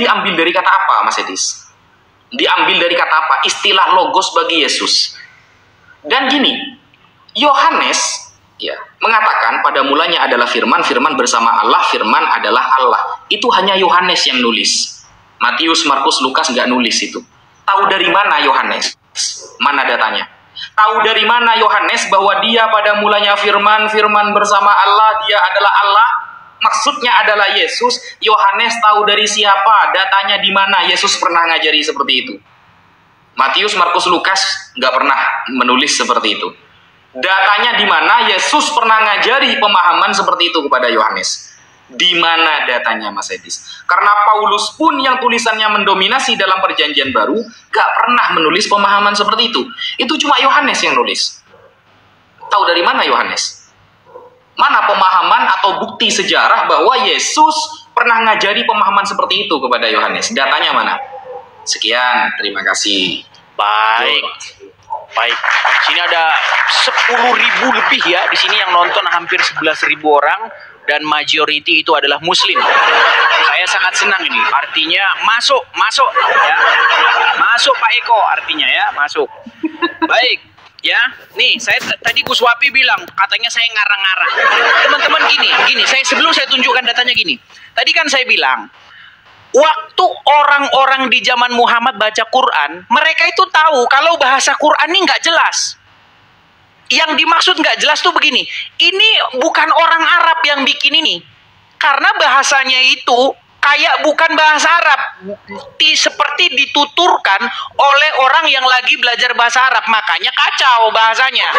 diambil dari kata apa, Mas Edis? Diambil dari kata apa? Istilah logos bagi Yesus. Dan gini, Yohanes ya mengatakan pada mulanya adalah firman, firman bersama Allah, firman adalah Allah. Itu hanya Yohanes yang nulis. Matius, Markus, Lukas nggak nulis itu. Tahu dari mana Yohanes? Mana datanya? Tahu dari mana Yohanes bahwa dia pada mulanya firman, firman bersama Allah, dia adalah Allah? Maksudnya adalah Yesus. Yohanes tahu dari siapa? Datanya di mana? Yesus pernah ngajari seperti itu. Matius, Markus, Lukas nggak pernah menulis seperti itu. Datanya di mana? Yesus pernah ngajari pemahaman seperti itu kepada Yohanes. Di mana datanya, Mas Edis? Karena Paulus pun yang tulisannya mendominasi dalam perjanjian baru nggak pernah menulis pemahaman seperti itu. Itu cuma Yohanes yang nulis. Tahu dari mana Yohanes? Mana pemahaman atau bukti sejarah bahwa Yesus pernah ngajari pemahaman seperti itu kepada Yohanes? Datanya mana? Sekian, terima kasih. Baik. Baik. Sini ada 10.000 lebih ya. Di sini yang nonton hampir 11.000 orang dan majority itu adalah muslim. Saya sangat senang ini. Artinya masuk ya. Masuk Pak Eko artinya ya, masuk. Baik. Ya, nih saya tadi Gus Wapi bilang katanya saya ngarang-ngarang. Teman-teman gini, sebelum saya tunjukkan datanya gini. Tadi kan saya bilang waktu orang-orang di zaman Muhammad baca Quran, mereka itu tahu kalau bahasa Quran ini nggak jelas. Yang dimaksud nggak jelas tuh begini, ini bukan orang Arab yang bikin ini, karena bahasanya itu kayak bukan bahasa Arab, seperti dituturkan oleh orang yang lagi belajar bahasa Arab, makanya kacau bahasanya.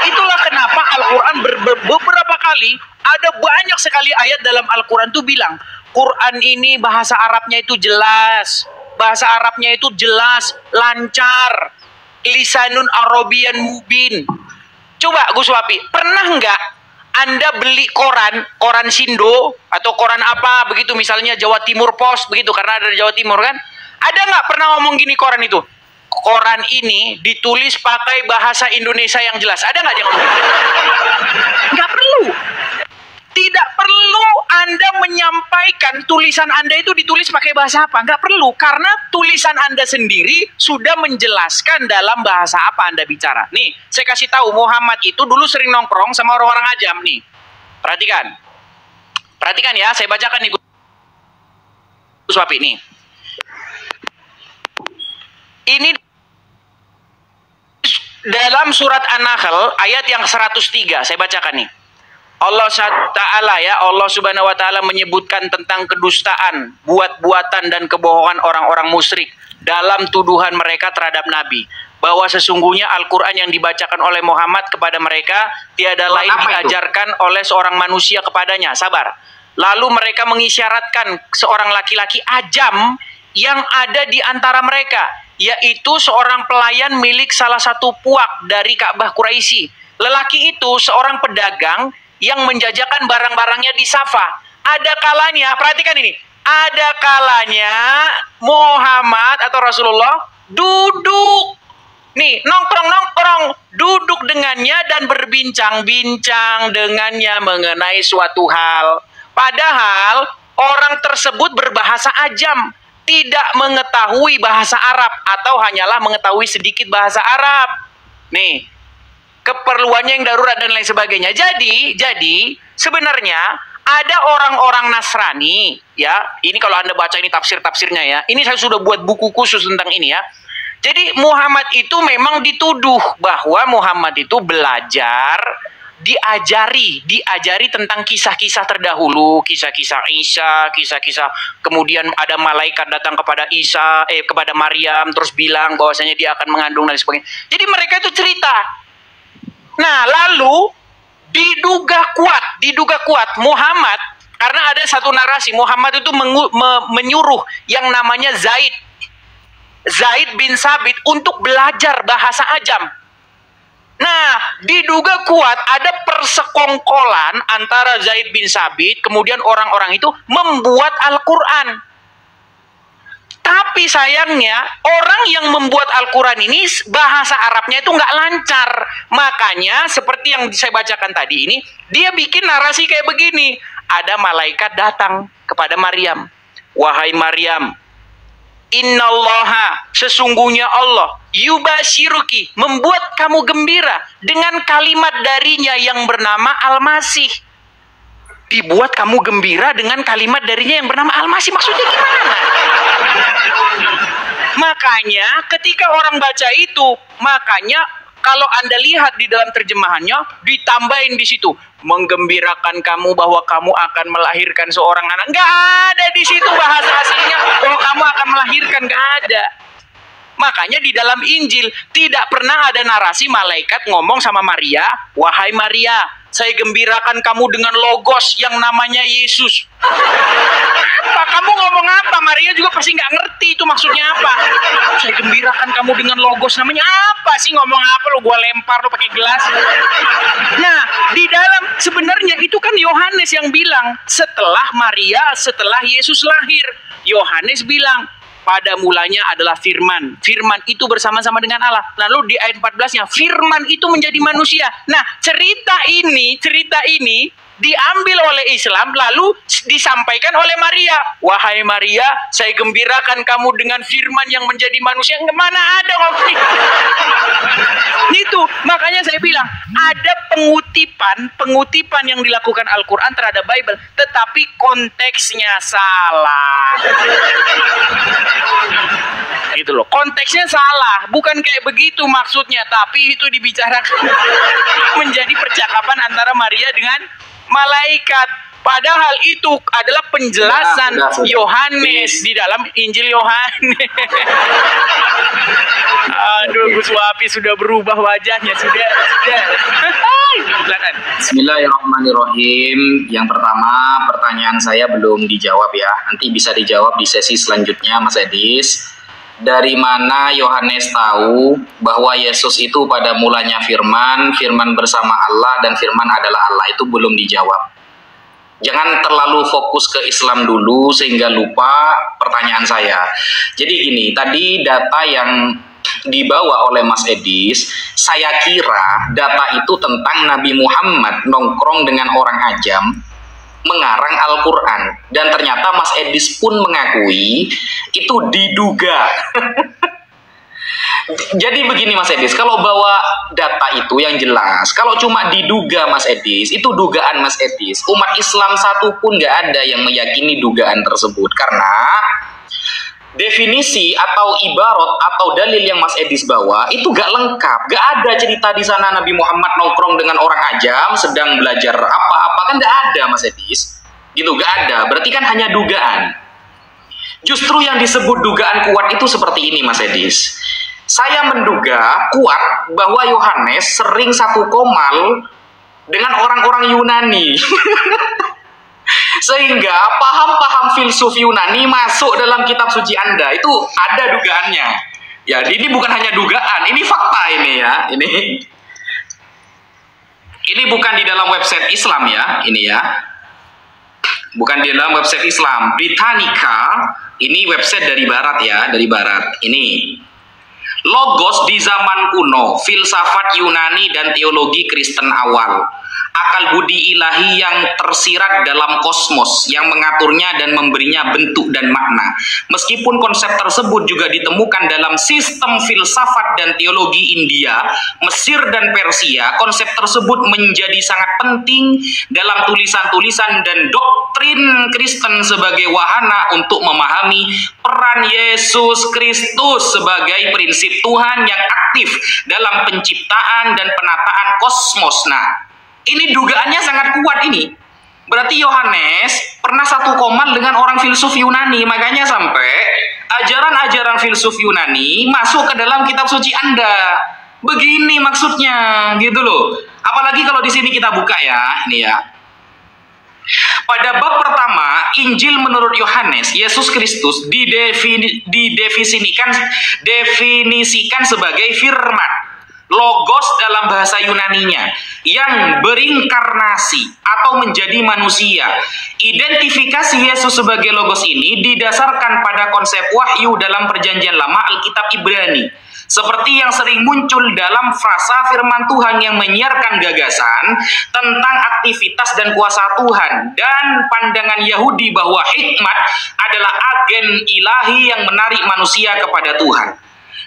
Itulah kenapa Al-Quran beberapa kali ada banyak sekali ayat dalam Al-Quran tuh bilang Quran ini bahasa Arabnya itu jelas, bahasa Arabnya itu jelas, lancar, lisanun Arabian mubin. Coba Gus Wapi, pernah nggak Anda beli koran Sindo atau koran apa begitu, misalnya Jawa Timur Post begitu, karena ada Jawa Timur kan? Ada nggak pernah ngomong gini koran itu? Koran ini ditulis pakai bahasa Indonesia yang jelas. Ada nggak dia ngomong? Nggak perlu. Tidak perlu Anda menyampaikan tulisan Anda itu ditulis pakai bahasa apa. Nggak perlu. Karena tulisan Anda sendiri sudah menjelaskan dalam bahasa apa Anda bicara. Nih, saya kasih tahu, Muhammad itu dulu sering nongkrong sama orang-orang ajam nih. Perhatikan. Perhatikan ya, saya bacakan nih Gus Wapi nih. Ini dalam surat An-Nahl ayat yang 103, saya bacakan nih. Allah Ta'ala ya, Allah Subhanahu wa Ta'ala menyebutkan tentang kedustaan, buat-buatan dan kebohongan orang-orang musyrik dalam tuduhan mereka terhadap Nabi, bahwa sesungguhnya Al-Quran yang dibacakan oleh Muhammad kepada mereka tiada lain diajarkan oleh seorang manusia kepadanya. Sabar. Lalu mereka mengisyaratkan seorang laki-laki ajam yang ada di antara mereka, yaitu seorang pelayan milik salah satu puak dari Ka'bah Quraisy. Lelaki itu seorang pedagang yang menjajakan barang-barangnya di Safa. Ada kalanya, perhatikan ini, ada kalanya Muhammad atau Rasulullah duduk, nih nongkrong-nongkrong, duduk dengannya dan berbincang-bincang dengannya mengenai suatu hal. Padahal orang tersebut berbahasa ajam, tidak mengetahui bahasa Arab atau hanyalah mengetahui sedikit bahasa Arab. Nih, keperluannya yang darurat dan lain sebagainya. Jadi sebenarnya ada orang-orang Nasrani ya. Ini kalau Anda baca ini tafsir-tafsirnya ya. Ini saya sudah buat buku khusus tentang ini ya. Jadi Muhammad itu memang dituduh bahwa Muhammad itu belajar, diajari tentang kisah-kisah terdahulu, kisah-kisah Isa, kisah-kisah kemudian ada malaikat datang kepada kepada Maryam terus bilang bahwasanya dia akan mengandung dan sebagainya. Jadi mereka itu cerita. Nah, lalu diduga kuat Muhammad, karena ada satu narasi Muhammad itu menyuruh yang namanya Zaid bin Sabit untuk belajar bahasa ajam. Nah, diduga kuat ada persekongkolan antara Zaid bin Sabit, kemudian orang-orang itu membuat Al-Quran. Tapi sayangnya orang yang membuat Al-Quran ini bahasa Arabnya itu nggak lancar. Makanya seperti yang saya bacakan tadi ini, dia bikin narasi kayak begini. Ada malaikat datang kepada Maryam. wahai Maryam, innallaha, sesungguhnya Allah, yubasyiruki, membuat kamu gembira dengan kalimat darinya yang bernama Al-Masih. Dibuat kamu gembira dengan kalimat darinya yang bernama Al-Masih. Maksudnya gimana? Makanya ketika orang baca itu, makanya kalau Anda lihat di dalam terjemahannya, ditambahin di situ, menggembirakan kamu bahwa kamu akan melahirkan seorang anak. Nggak ada di situ bahasa aslinya bahwa kamu akan melahirkan, nggak ada. Makanya di dalam Injil tidak pernah ada narasi malaikat ngomong sama Maria, wahai Maria, saya gembirakan kamu dengan logos yang namanya Yesus. Apa? Kamu ngomong apa? Maria juga pasti nggak ngerti itu maksudnya apa. Saya gembirakan kamu dengan logos namanya apa sih? Ngomong apa lo? Gua lempar lo pakai gelas. Nah, di dalam sebenarnya itu kan Yohanes yang bilang setelah Maria, setelah Yesus lahir, Yohanes bilang pada mulanya adalah firman. Firman itu bersama-sama dengan Allah. Lalu di ayat 14-nya, firman itu menjadi manusia. Nah, cerita ini diambil oleh Islam lalu disampaikan oleh Maria. Wahai Maria, saya gembirakan kamu dengan firman yang menjadi manusia. Mana ada ngomong itu. Makanya saya bilang, ada pengutipan yang dilakukan Al-Quran terhadap Bible, tetapi konteksnya salah. Gitu loh, konteksnya salah, bukan kayak begitu maksudnya, tapi itu dibicarakan menjadi percakapan antara Maria dengan malaikat. Padahal itu adalah penjelasan Yohanes di dalam Injil Yohanes. Aduh, Gus Wapi sudah berubah wajahnya, sudah. Silakan. Bismillahirrahmanirrahim. Yang pertama, pertanyaan saya belum dijawab ya. Nanti bisa dijawab di sesi selanjutnya, Mas Edis. Dari mana Yohanes tahu bahwa Yesus itu pada mulanya firman, firman bersama Allah, dan firman adalah Allah? Itu belum dijawab. Jangan terlalu fokus ke Islam dulu sehingga lupa pertanyaan saya. Jadi gini, tadi data yang dibawa oleh Mas Edis, saya kira data itu tentang Nabi Muhammad nongkrong dengan orang ajam mengarang Al-Quran. Dan ternyata Mas Edis pun mengakui itu diduga. Jadi begini Mas Edis, kalau bawa data itu yang jelas, kalau cuma diduga Mas Edis, itu dugaan Mas Edis. Umat Islam satu pun nggak ada yang meyakini dugaan tersebut. Karena definisi atau ibarat atau dalil yang Mas Edis bawa itu gak lengkap. Gak ada cerita di sana Nabi Muhammad nongkrong dengan orang ajam sedang belajar apa-apa, kan gak ada Mas Edis. Gitu, gak ada. Berarti kan hanya dugaan. Justru yang disebut dugaan kuat itu seperti ini Mas Edis. Saya menduga kuat bahwa Yohanes sering satu komal dengan orang-orang Yunani. Sehingga paham-paham filsuf Yunani masuk dalam kitab suci Anda. Itu ada dugaannya. Ya, ini bukan hanya dugaan, ini fakta ini ya. Ini bukan di dalam website Islam ya, ini ya. Bukan di dalam website Islam. Britannica, ini website dari barat ya, dari barat. Ini Logos di zaman kuno, filsafat Yunani dan teologi Kristen awal. Akal budi ilahi yang tersirat dalam kosmos, yang mengaturnya dan memberinya bentuk dan makna. Meskipun konsep tersebut juga ditemukan dalam sistem filsafat dan teologi India, Mesir dan Persia, konsep tersebut menjadi sangat penting dalam tulisan-tulisan dan doktrin Kristen sebagai wahana untuk memahami peran Yesus Kristus sebagai prinsip Tuhan yang aktif dalam penciptaan dan penataan kosmos. Nah, ini dugaannya sangat kuat ini. Berarti Yohanes pernah satu koman dengan orang filsuf Yunani. Makanya sampai ajaran-ajaran filsuf Yunani masuk ke dalam kitab suci Anda. Begini maksudnya, gitu loh. Apalagi kalau di sini kita buka ya, ini ya. Pada bab pertama, Injil menurut Yohanes, Yesus Kristus didefinisikan sebagai firman, logos dalam bahasa Yunaninya, yang berinkarnasi atau menjadi manusia. Identifikasi Yesus sebagai logos ini didasarkan pada konsep wahyu dalam perjanjian lama Alkitab Ibrani. Seperti yang sering muncul dalam frasa firman Tuhan yang menyiarkan gagasan tentang aktivitas dan kuasa Tuhan, dan pandangan Yahudi bahwa hikmat adalah agen ilahi yang menarik manusia kepada Tuhan.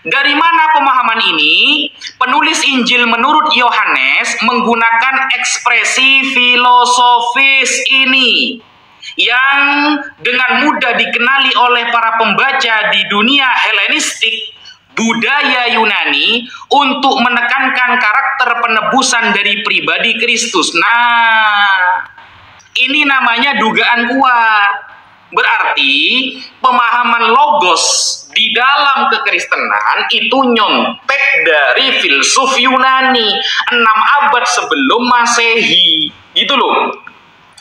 Dari mana pemahaman ini? Penulis Injil menurut Yohanes menggunakan ekspresi filosofis ini yang dengan mudah dikenali oleh para pembaca di dunia Helenistik, budaya Yunani, untuk menekankan karakter penebusan dari pribadi Kristus. Nah, ini namanya dugaan kuat. Berarti pemahaman logos di dalam kekristenan itu nyontek dari filsuf Yunani 6 abad sebelum Masehi, gitu loh.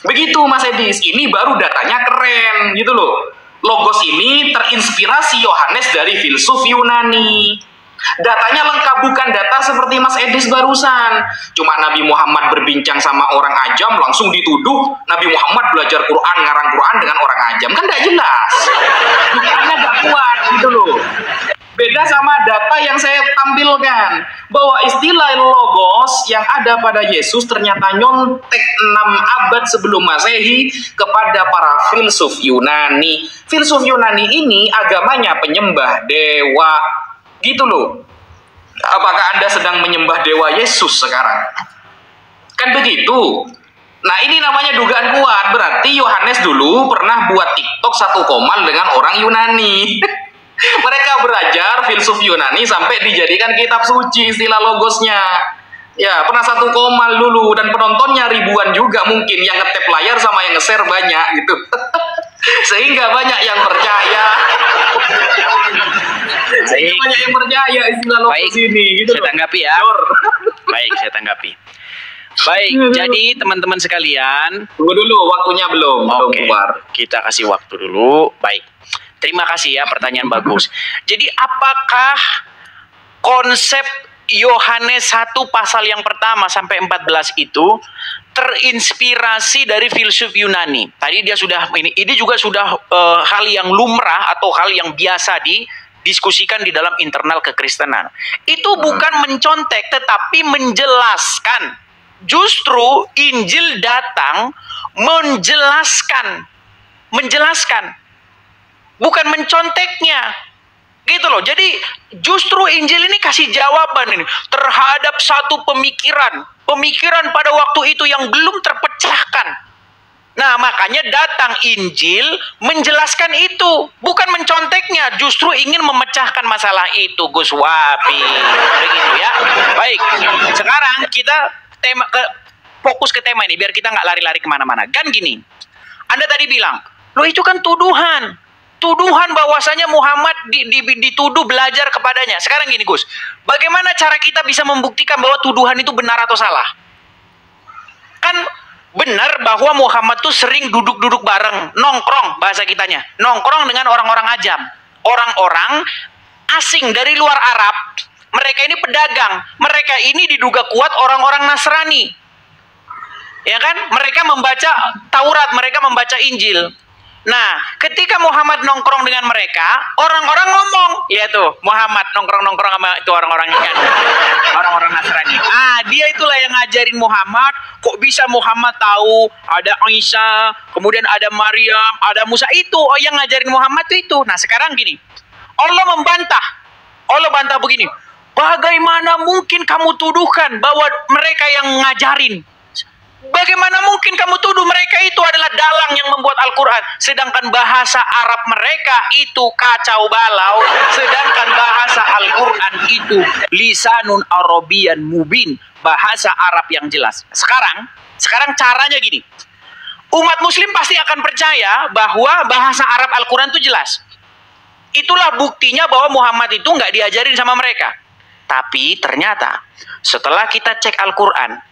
Begitu Mas Edis, ini baru datanya keren, gitu loh. Logos ini terinspirasi Yohanes dari filsuf Yunani. Datanya lengkap, bukan data seperti Mas Edis barusan. Cuma Nabi Muhammad berbincang sama orang ajam, langsung dituduh Nabi Muhammad belajar Quran, ngarang Quran dengan orang ajam. Kan gak jelas. Buktinya gak kuat, gitu loh. Beda sama data yang saya tampilkan, bahwa istilah logos yang ada pada Yesus ternyata nyontek 6 abad sebelum Masehi kepada para filsuf Yunani. Filsuf Yunani ini agamanya penyembah dewa, gitu loh. Apakah Anda sedang menyembah dewa Yesus sekarang? Kan begitu. Nah, ini namanya dugaan kuat. Berarti Yohanes dulu pernah buat TikTok 1 komal dengan orang Yunani. Mereka belajar filsuf Yunani sampai dijadikan kitab suci istilah logosnya. Ya, pernah 1 komal dulu, dan penontonnya ribuan juga mungkin, yang ngetap layar sama yang nge-share banyak gitu. Sehingga banyak yang percaya. Banyak yang percaya istilah logos ini gitu. Saya tanggapi ya. Baik, saya tanggapi. Baik, jadi teman-teman sekalian, tunggu dulu, waktunya belum keluar. Kita kasih waktu dulu. Baik. Terima kasih ya, pertanyaan bagus. Jadi apakah konsep Yohanes 1 pasal yang pertama sampai 14 itu terinspirasi dari filsuf Yunani? Tadi dia sudah, ini juga sudah hal yang lumrah atau hal yang biasa didiskusikan di dalam internal kekristenan. Itu bukan mencontek, tetapi menjelaskan. Justru Injil datang menjelaskan. Bukan menconteknya, gitu loh. Jadi justru Injil ini kasih jawaban ini terhadap satu pemikiran pada waktu itu yang belum terpecahkan. Nah, makanya datang Injil menjelaskan itu, bukan menconteknya, justru ingin memecahkan masalah itu, Gus Wapi. Begitu ya. Baik, sekarang kita fokus ke tema ini biar kita nggak lari-lari kemana-mana. Kan gini, Anda tadi bilang, loh itu kan tuduhan bahwasanya Muhammad dituduh belajar kepadanya. Sekarang gini Gus, bagaimana cara kita bisa membuktikan bahwa tuduhan itu benar atau salah? Kan benar bahwa Muhammad tuh sering duduk-duduk bareng, nongkrong bahasa kitanya, nongkrong dengan orang-orang ajam, orang-orang asing dari luar Arab. Mereka ini pedagang, mereka ini diduga kuat orang-orang Nasrani, ya kan? Mereka membaca Taurat, mereka membaca Injil. Nah, ketika Muhammad nongkrong dengan mereka, orang-orang ngomong, ya tuh, Muhammad nongkrong-nongkrong sama itu orang-orang ikan, orang-orang Nasrani. Ah, dia itulah yang ngajarin Muhammad. Kok bisa Muhammad tahu ada Isa, kemudian ada Maryam, ada Musa, itu yang ngajarin Muhammad itu. Nah, sekarang gini, Allah bantah begini, bagaimana mungkin kamu tuduhkan bahwa mereka yang ngajarin? Bagaimana mungkin kamu tuduh mereka itu adalah dalang yang membuat Al-Quran, sedangkan bahasa Arab mereka itu kacau balau, sedangkan bahasa Al-Quran itu lisanun Arabian mubin, bahasa Arab yang jelas. Sekarang caranya gini, umat muslim pasti akan percaya bahwa bahasa Arab Al-Quran itu jelas. Itulah buktinya bahwa Muhammad itu nggak diajarin sama mereka. Tapi ternyata setelah kita cek Al-Quran,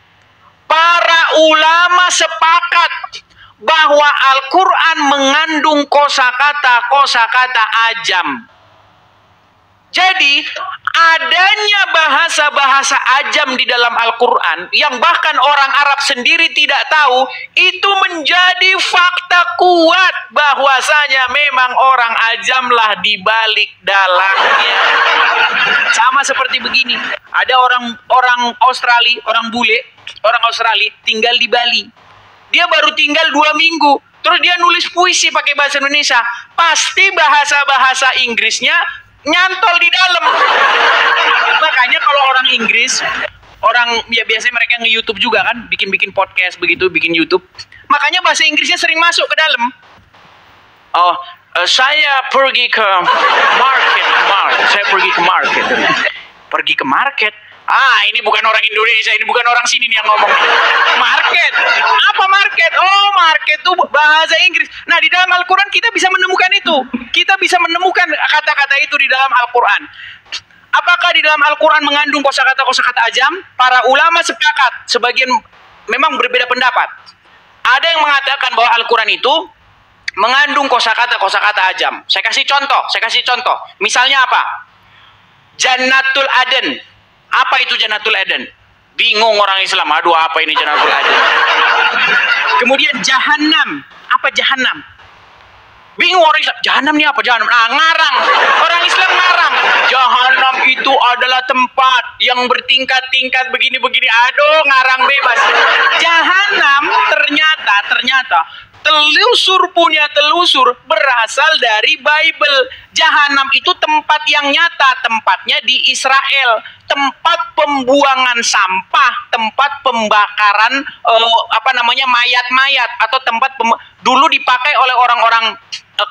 para ulama sepakat bahwa Al-Quran mengandung kosakata ajam. Jadi adanya bahasa-bahasa ajam di dalam Al-Quran yang bahkan orang Arab sendiri tidak tahu, itu menjadi fakta kuat bahwasanya memang orang ajamlah di balik dalangnya. Sama seperti begini. Ada orang Australia, orang bule, orang Australia tinggal di Bali. Dia baru tinggal 2 minggu. Terus dia nulis puisi pakai bahasa Indonesia. Pasti bahasa Inggrisnya nyantol di dalam. Makanya kalau orang Inggris, ya biasanya mereka nge-YouTube juga kan, bikin podcast begitu, bikin YouTube. Makanya bahasa Inggrisnya sering masuk ke dalam. Saya pergi ke market. Saya pergi ke market. Pergi ke market? Ini bukan orang Indonesia, ini bukan orang sini nih yang ngomong. Market. Apa market? Oh, market itu bahasa Inggris. Nah, di dalam Al-Quran kita bisa menemukan itu. Kita bisa menemukan kata-kata itu di dalam Al-Quran. Apakah di dalam Al-Quran mengandung kosakata ajam? Para ulama sepakat, sebagian memang berbeda pendapat. Ada yang mengatakan bahwa Al-Quran itu mengandung kosakata ajam. Saya kasih contoh. Misalnya apa? Jannatul Aden. Apa itu Jannatul Aden? Bingung orang Islam. Aduh, apa ini Jannatul Aden? Kemudian Jahannam. Apa Jahannam? Bingung orang Islam. Jahannam ini apa? Jahannam. Ngarang. Orang Islam ngarang. Jahannam itu adalah tempat yang bertingkat-tingkat begini-begini. Aduh, ngarang bebas. Jahannam ternyata telusur berasal dari Bible. Jahanam itu tempat yang nyata, tempatnya di Israel, tempat pembuangan sampah, tempat pembakaran mayat-mayat, atau tempat dulu dipakai oleh orang-orang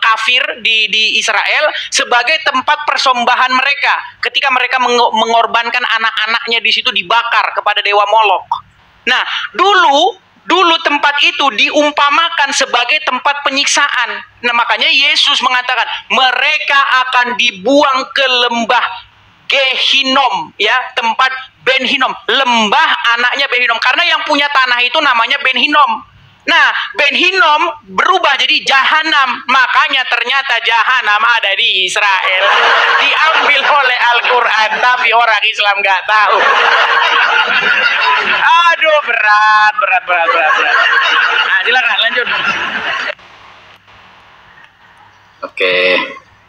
kafir di Israel sebagai tempat persembahan mereka ketika mereka mengorbankan anak-anaknya di situ, dibakar kepada dewa Molok. Nah, dulu tempat itu diumpamakan sebagai tempat penyiksaan. Nah, makanya Yesus mengatakan mereka akan dibuang ke lembah Gehinom, ya, tempat Ben Hinnom, lembah anaknya Ben Hinnom, karena yang punya tanah itu namanya Ben Hinnom. Nah, Ben Hinnom berubah jadi Jahanam. Makanya ternyata Jahanam ada di Israel. Diambil oleh Al-Quran, tapi orang Islam nggak tahu. Aduh, berat. Nah, silakan lanjut. Oke.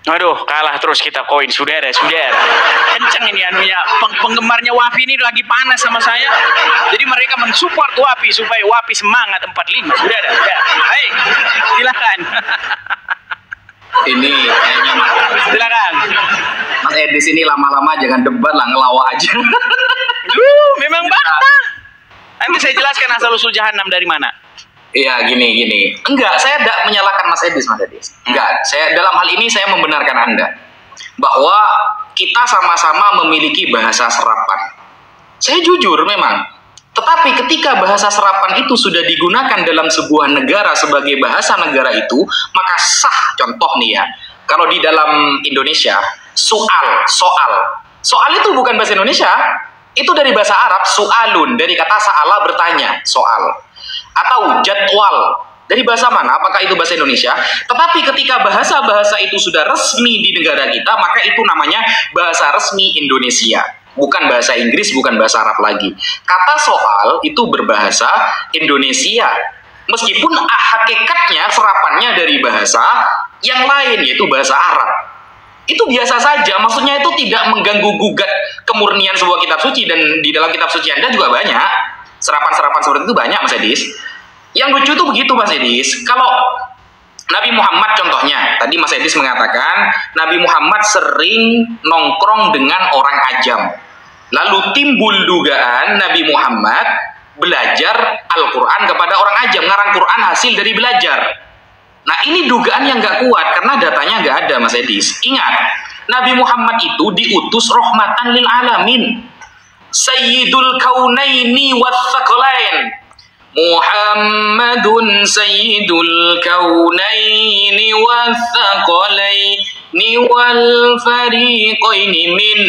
Aduh, kalah terus kita koin, saudara. Kenceng ini anunya. Penggemarnya Wafi ini lagi panas sama saya. Jadi mereka mensupport Wafi supaya Wafi semangat 45. Saudara. Baik, silakan. Ini kayaknya silakan. Mas Edis ini lama-lama jangan debat lah, ngelawak aja. Memang fakta. Nanti saya jelaskan asal-usul Jahannam dari mana. Iya, gini. Enggak, saya tidak menyalahkan Mas Edis. Enggak, dalam hal ini saya membenarkan Anda bahwa kita sama-sama memiliki bahasa serapan. Saya jujur memang. Tetapi ketika bahasa serapan itu sudah digunakan dalam sebuah negara sebagai bahasa negara itu, maka sah. Contoh nih ya, kalau di dalam Indonesia, soal itu bukan bahasa Indonesia, itu dari bahasa Arab, su'alun, dari kata sa'ala, bertanya, soal. Atau jadwal, dari bahasa mana? Apakah itu bahasa Indonesia? Tetapi ketika bahasa-bahasa itu sudah resmi di negara kita, maka itu namanya bahasa resmi Indonesia. Bukan bahasa Inggris, bukan bahasa Arab lagi. Kata soal itu berbahasa Indonesia. Meskipun hakikatnya serapannya dari bahasa yang lain, yaitu bahasa Arab. Itu biasa saja, maksudnya itu tidak mengganggu-gugat kemurnian sebuah kitab suci. Dan di dalam kitab suci Anda juga banyak serapan-serapan seperti itu, banyak, Mas Edis. Yang lucu itu begitu, Mas Edis. Kalau Nabi Muhammad contohnya, tadi Mas Edis mengatakan Nabi Muhammad sering nongkrong dengan orang ajam. Lalu timbul dugaan Nabi Muhammad belajar Al-Quran kepada orang ajam, ngarang Quran hasil dari belajar. Nah, ini dugaan yang nggak kuat karena datanya nggak ada, Mas Edis. Ingat, Nabi Muhammad itu diutus rahmatan lil alamin, Sayyidul Kaunaini wathaqalain. Muhammadun Sayyidul Kaunaini wathaqalaini wal fariqaini min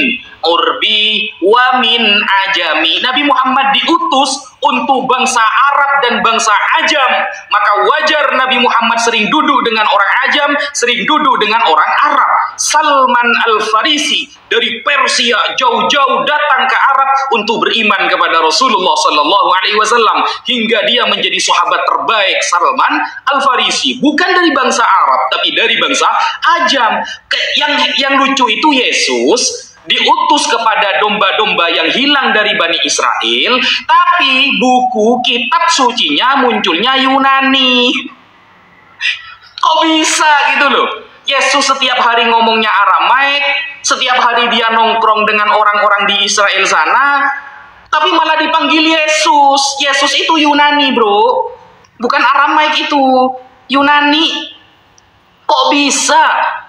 urbi wa min ajami. Nabi Muhammad diutus untuk bangsa Arab dan bangsa Ajam. Maka wajar Nabi Muhammad sering duduk dengan orang Ajam, sering duduk dengan orang Arab. Salman Al-Farisi dari Persia jauh-jauh datang ke Arab untuk beriman kepada Rasulullah Sallallahu Alaihi Wasallam hingga dia menjadi sahabat terbaik. Salman Al-Farisi bukan dari bangsa Arab tapi dari bangsa Ajam. Yang lucu itu Yesus diutus kepada domba-domba yang hilang dari Bani Israel, tapi buku kitab sucinya munculnya Yunani. Kok bisa gitu loh? Yesus setiap hari ngomongnya Aramaik, setiap hari dia nongkrong dengan orang-orang di Israel sana, tapi malah dipanggil Yesus. Yesus itu Yunani, bro. Bukan Aramaik itu, Yunani. Kok bisa?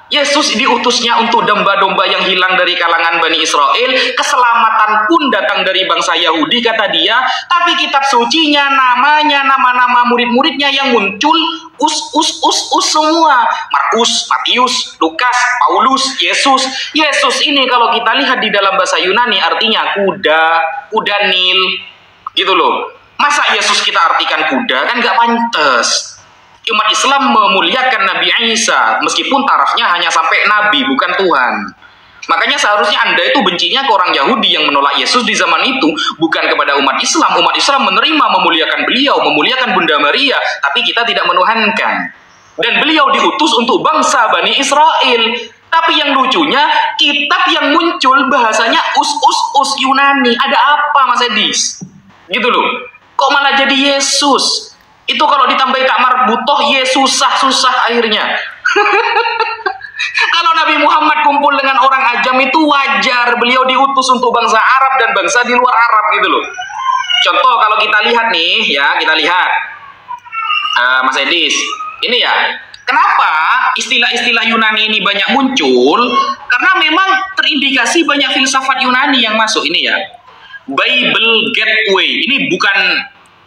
Yesus diutusnya untuk domba-domba yang hilang dari kalangan Bani Israel. Keselamatan pun datang dari bangsa Yahudi, kata dia. Tapi kitab sucinya, namanya, nama-nama murid-muridnya yang muncul us semua. Markus, Matius, Lukas, Paulus, Yesus. Yesus ini kalau kita lihat di dalam bahasa Yunani artinya kuda Nil. Gitu loh. Masa Yesus kita artikan kuda? Kan gak pantas. Umat Islam memuliakan Nabi Isa meskipun tarafnya hanya sampai Nabi, bukan Tuhan. Makanya seharusnya Anda itu bencinya ke orang Yahudi yang menolak Yesus di zaman itu, bukan kepada umat Islam. Umat Islam menerima, memuliakan beliau, memuliakan Bunda Maria, tapi kita tidak menuhankan. Dan beliau diutus untuk bangsa Bani Israel. Tapi yang lucunya, kitab yang muncul bahasanya us Yunani. Ada apa, Mas Edis? Gitu loh. Kok malah jadi Yesus? Itu kalau ditambahi tak marbutoh, susah akhirnya. Kalau Nabi Muhammad kumpul dengan orang ajam itu wajar. Beliau diutus untuk bangsa Arab dan bangsa di luar Arab gitu loh. Contoh kalau kita lihat nih, ya kita lihat. Mas Edis, ini ya. Kenapa istilah-istilah Yunani ini banyak muncul? Karena memang terindikasi banyak filsafat Yunani yang masuk ini ya. Bible Gateway, ini bukan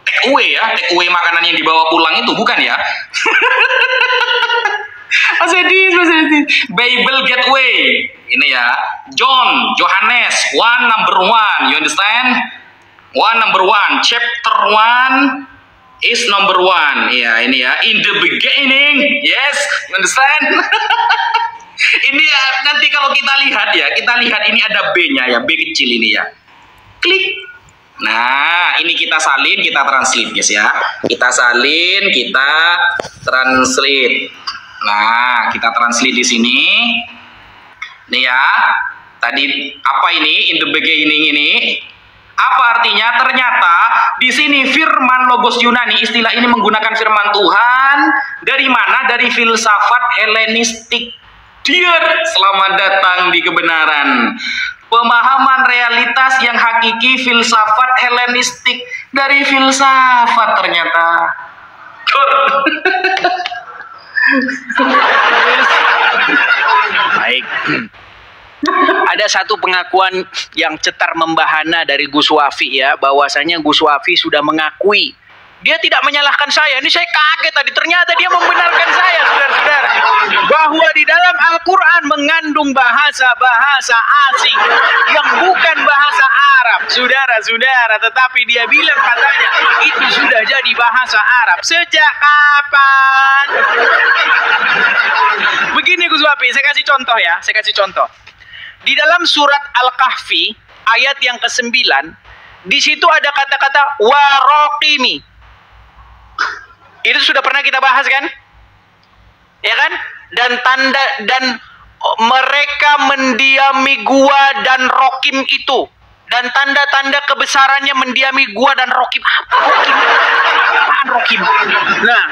take away ya, take away makanan yang dibawa pulang itu bukan ya. Mas Edis. Bible Gateway, ini ya. Johannes 1 number 1, you understand? 1 number 1, chapter 1 is number 1. Ya, ini ya. In the beginning, yes, you understand? Ini ya, nanti kalau kita lihat ini ada B-nya ya, B kecil ini ya. Klik. Nah, ini kita salin, kita translate guys ya. Kita salin, kita translate. Nah, kita translate di sini. Nih ya. Tadi apa ini? In the beginning ini. Apa artinya? Ternyata di sini firman logos Yunani, istilah ini menggunakan firman Tuhan dari mana? Dari filsafat Helenistik. Dear, selamat datang di kebenaran. Pemahaman realitas yang hakiki, filsafat Helenistik. Dari filsafat ternyata. Baik. Ada satu pengakuan yang cetar membahana dari Gus Wafi ya, bahwasanya Gus Wafi sudah mengakui. Dia tidak menyalahkan saya. Ini saya kaget tadi. Ternyata dia membenarkan saya, saudara-saudara. Bahwa di dalam Al-Quran mengandung bahasa-bahasa asing yang bukan bahasa Arab, saudara-saudara. Tetapi dia bilang katanya itu sudah jadi bahasa Arab. Sejak kapan? Begini Gus Wafi, saya kasih contoh ya. Saya kasih contoh. Di dalam surat Al-Kahfi, ayat yang ke-9, di situ ada kata-kata waraqimi. Itu sudah pernah kita bahas kan? Ya kan? Dan tanda dan mereka mendiami gua dan rokim itu. Dan tanda-tanda kebesarannya mendiami gua dan rokim. Apa rokim? Apaan rokim? Nah,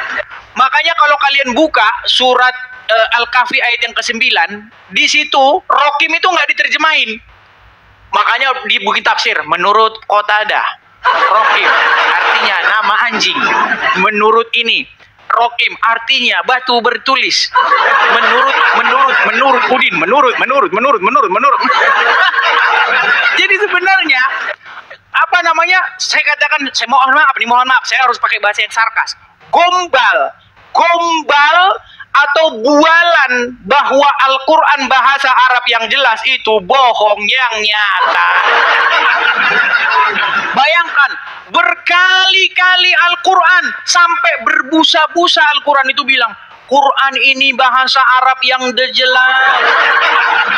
makanya kalau kalian buka surat Al-Kahfi ayat yang ke-9, di situ rokim itu nggak diterjemahin. Makanya di buku tafsir menurut Qatadah, rokim artinya nama anjing. Menurut ini rokim artinya batu bertulis. Menurut Udin, menurut. Jadi sebenarnya apa namanya? Saya katakan, saya mohon maaf, saya harus pakai bahasa yang sarkas. Gombal atau bualan bahwa Al-Quran bahasa Arab yang jelas itu bohong yang nyata. Bayangkan, berkali-kali Al-Quran sampai berbusa-busa Al-Quran itu bilang, Quran ini bahasa Arab yang jelas.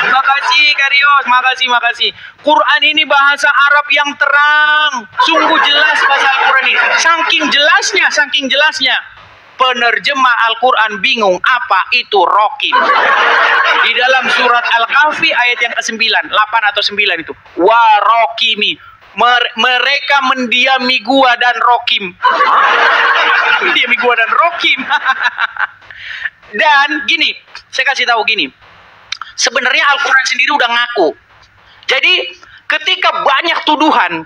Makasih Karios, makasih. Quran ini bahasa Arab yang terang. Sungguh jelas bahasa Al-Quran ini. Saking jelasnya. Penerjemah Al-Quran bingung apa itu rokim. Di dalam surat Al-Kahfi ayat yang ke-9, 8 atau 9 itu. Warokimi. Mereka mendiami gua dan Rokim. Mendiami gua dan Rokim. Dan gini, saya kasih tahu gini. Sebenarnya Al-Quran sendiri udah ngaku. Jadi ketika banyak tuduhan,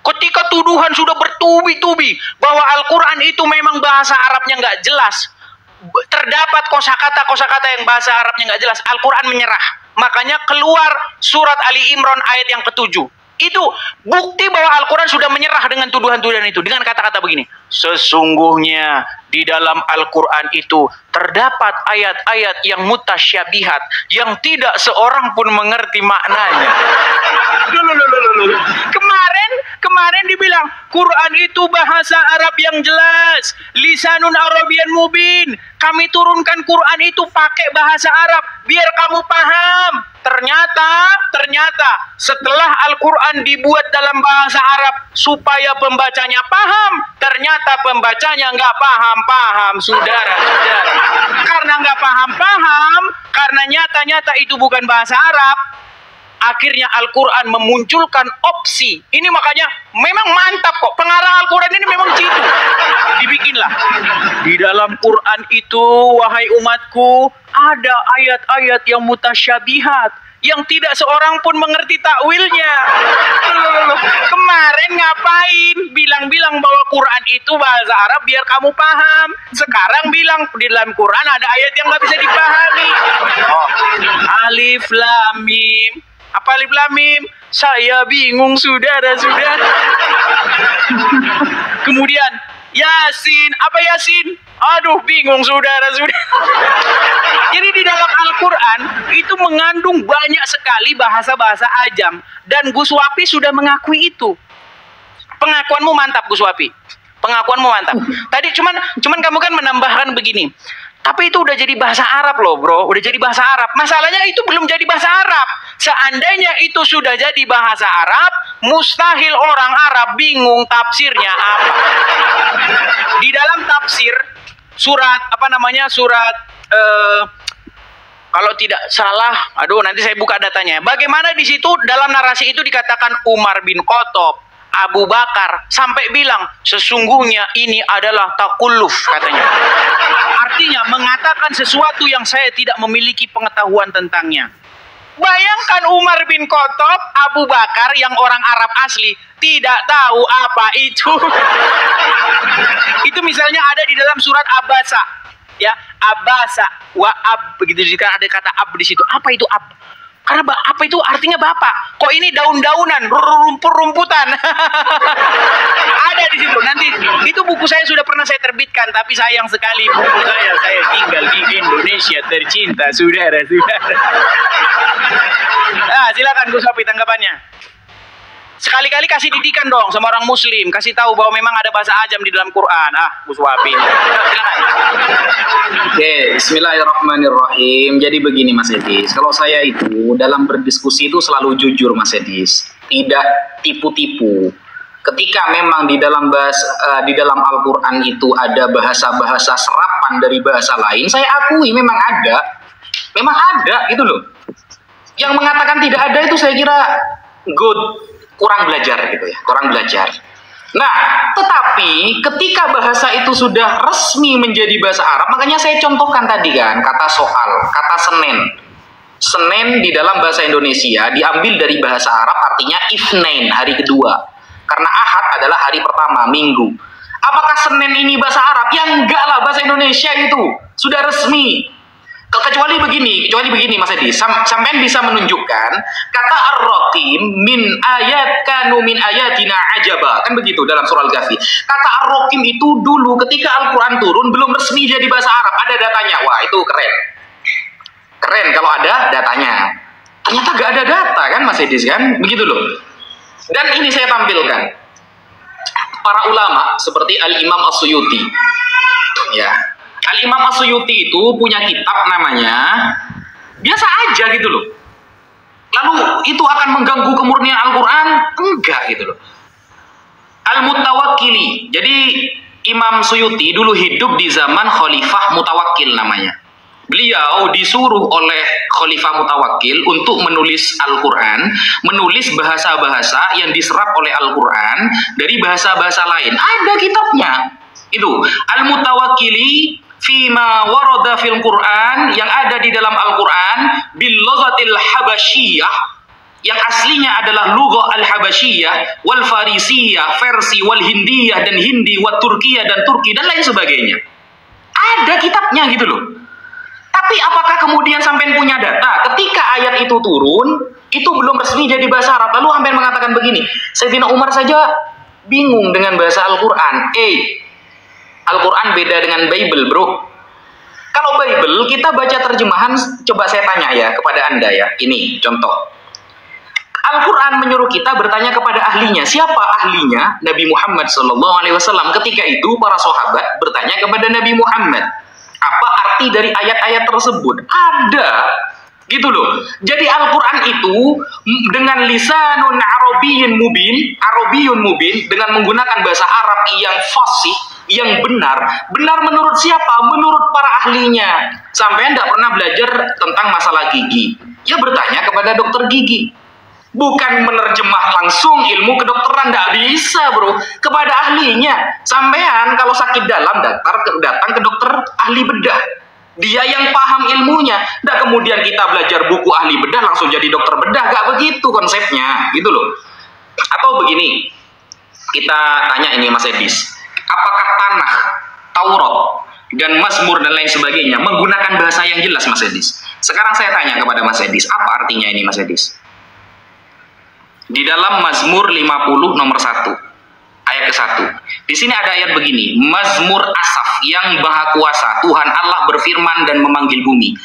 ketika tuduhan sudah bertubi-tubi bahwa Al-Quran itu memang bahasa Arabnya nggak jelas, terdapat kosakata yang bahasa Arabnya nggak jelas, Al-Quran menyerah. Makanya keluar surat Ali Imran ayat yang ke-7. Itu bukti bahwa Al-Quran sudah menyerah dengan tuduhan-tuduhan itu. Dengan kata-kata begini, sesungguhnya di dalam Al-Quran itu terdapat ayat-ayat yang mutasyabihat, yang tidak seorang pun mengerti maknanya. Kemarin dibilang Quran itu bahasa Arab yang jelas, lisanun Arabian mubin. Kami turunkan Quran itu pakai bahasa Arab biar kamu paham. Ternyata setelah Al-Quran dibuat dalam bahasa Arab supaya pembacanya paham, ternyata pembacanya nggak paham, saudara. Karena nggak paham, karena nyata-nyata itu bukan bahasa Arab, akhirnya Al-Quran memunculkan opsi. Ini makanya memang mantap kok. Pengarang Al-Quran ini memang jitu. Dibikinlah. Di dalam Quran itu, wahai umatku, ada ayat-ayat yang mutasyabihat, yang tidak seorang pun mengerti takwilnya. Kemarin ngapain? Bilang-bilang bahwa Quran itu bahasa Arab biar kamu paham. Sekarang bilang di dalam Quran ada ayat yang nggak bisa dipahami. Alif Lam Mim. Apa Alif Lam Mim? Saya bingung, saudara-saudara. Kemudian Yasin. Apa Yasin? Aduh, bingung, saudara-saudara. Jadi di dalam Al-Quran itu mengandung banyak sekali bahasa-bahasa ajam. Dan Gus Wapi sudah mengakui itu. Pengakuanmu mantap, Gus Wapi. Pengakuanmu mantap. Tadi cuman kamu kan menambahkan begini. Tapi itu udah jadi bahasa Arab loh, bro. Udah jadi bahasa Arab. Masalahnya itu belum jadi bahasa Arab. Seandainya itu sudah jadi bahasa Arab, mustahil orang Arab bingung tafsirnya apa. Di dalam tafsir surat kalau tidak salah, aduh nanti saya buka datanya. Bagaimana di situ dalam narasi itu dikatakan Umar bin Khattab, Abu Bakar sampai bilang sesungguhnya ini adalah takulluf katanya. Artinya mengatakan sesuatu yang saya tidak memiliki pengetahuan tentangnya. Bayangkan Umar bin Khattab, Abu Bakar yang orang Arab asli tidak tahu apa itu. Itu misalnya ada di dalam surat Abasa, ya, Abasa wa ab, begitu jika ada kata ab di situ. Apa itu ab? Karena apa itu artinya bapak. Kok ini daun-daunan, rumput-rumputan. Ada di situ. Nanti itu buku saya sudah pernah saya terbitkan, tapi sayang sekali buku saya tinggal di Indonesia tercinta, saudara-saudara. Nah, silakan Gus Wapi tanggapannya. Sekali-kali kasih didikan dong sama orang muslim, kasih tahu bahwa memang ada bahasa ajam di dalam Quran. Gus Wapi. Silakan. Oke, bismillahirrahmanirrahim. Jadi begini Mas Edis, kalau saya itu dalam berdiskusi itu selalu jujur Mas Edis, tidak tipu-tipu. Ketika memang di dalam Al-Quran itu ada bahasa-bahasa serapan dari bahasa lain, saya akui memang ada gitu loh. Yang mengatakan tidak ada itu saya kira kurang belajar gitu ya, kurang belajar. Nah, tetapi ketika bahasa itu sudah resmi menjadi bahasa Arab, makanya saya contohkan tadi kan, kata soal, kata Senin. Senin di dalam bahasa Indonesia diambil dari bahasa Arab artinya Itsnain, hari kedua. Karena Ahad adalah hari pertama, minggu. Apakah Senin ini bahasa Arab? Ya enggak lah, bahasa Indonesia itu sudah resmi. Kecuali begini Mas Edi, sampean bisa menunjukkan kata ar-raqim min ayatina ajaba, kan begitu dalam surah Al-Kahfi. Kata ar-raqim itu dulu ketika Al-Quran turun belum resmi jadi bahasa Arab, ada datanya. Wah, itu keren kalau ada datanya. Ternyata gak ada data kan Mas Edi kan, begitu loh. Dan ini saya tampilkan para ulama seperti Al-Imam As-Suyuti, ya. Al-Imam As-Suyuti itu punya kitab namanya biasa aja gitu loh. Lalu itu akan mengganggu kemurnian Al-Quran? Enggak gitu loh. Al-Mutawakkili. Jadi Imam Suyuti dulu hidup di zaman Khalifah Mutawakkil namanya. Beliau disuruh oleh Khalifah Mutawakkil untuk menulis Al-Quran, menulis bahasa-bahasa yang diserap oleh Al-Quran dari bahasa-bahasa lain. Ada kitabnya. Itu Al-Mutawakkili fima warada fil Quran, yang ada di dalam Al-Quran bil lughatil habasyiyah, yang aslinya adalah lughah al-habasyiyah wal farisiyah, versi wal hindiyah dan hindi, wal turkiyah dan turki dan lain sebagainya. Ada kitabnya gitu loh. Tapi apakah kemudian sampai punya data ketika ayat itu turun, itu belum resmi jadi bahasa Arab, lalu sampai mengatakan begini, Sayyidina Umar saja bingung dengan bahasa Al-Quran. Al-Quran beda dengan Bible, bro. Kalau Bible, kita baca terjemahan, coba saya tanya ya kepada Anda ya. Ini contoh. Al-Quran menyuruh kita bertanya kepada ahlinya. Siapa ahlinya? Nabi Muhammad SAW. Ketika itu para sahabat bertanya kepada Nabi Muhammad, apa arti dari ayat-ayat tersebut? Ada. Gitu loh. Jadi Al-Quran itu dengan lisanun Arabiyyun mubin, dengan menggunakan bahasa Arab yang fasih, yang benar menurut siapa? Menurut para ahlinya. Sampai tidak pernah belajar tentang masalah gigi, ya bertanya kepada dokter gigi. Bukan menerjemah langsung ilmu kedokteran, tidak bisa bro, kepada ahlinya. Sampean kalau sakit dalam datang ke dokter ahli bedah, dia yang paham ilmunya. Dan kemudian kita belajar buku ahli bedah langsung jadi dokter bedah, gak begitu konsepnya, gitu loh. Atau begini, kita tanya ini Mas Edis, apakah Tanakh, Taurat, dan Mazmur dan lain sebagainya menggunakan bahasa yang jelas Mas Edis? Sekarang saya tanya kepada Mas Edis, apa artinya ini Mas Edis? Di dalam Mazmur 50 nomor 1 ayat ke-1, di sini ada ayat begini, Mazmur Asaf yang maha kuasa, Tuhan Allah berfirman dan memanggil bumi.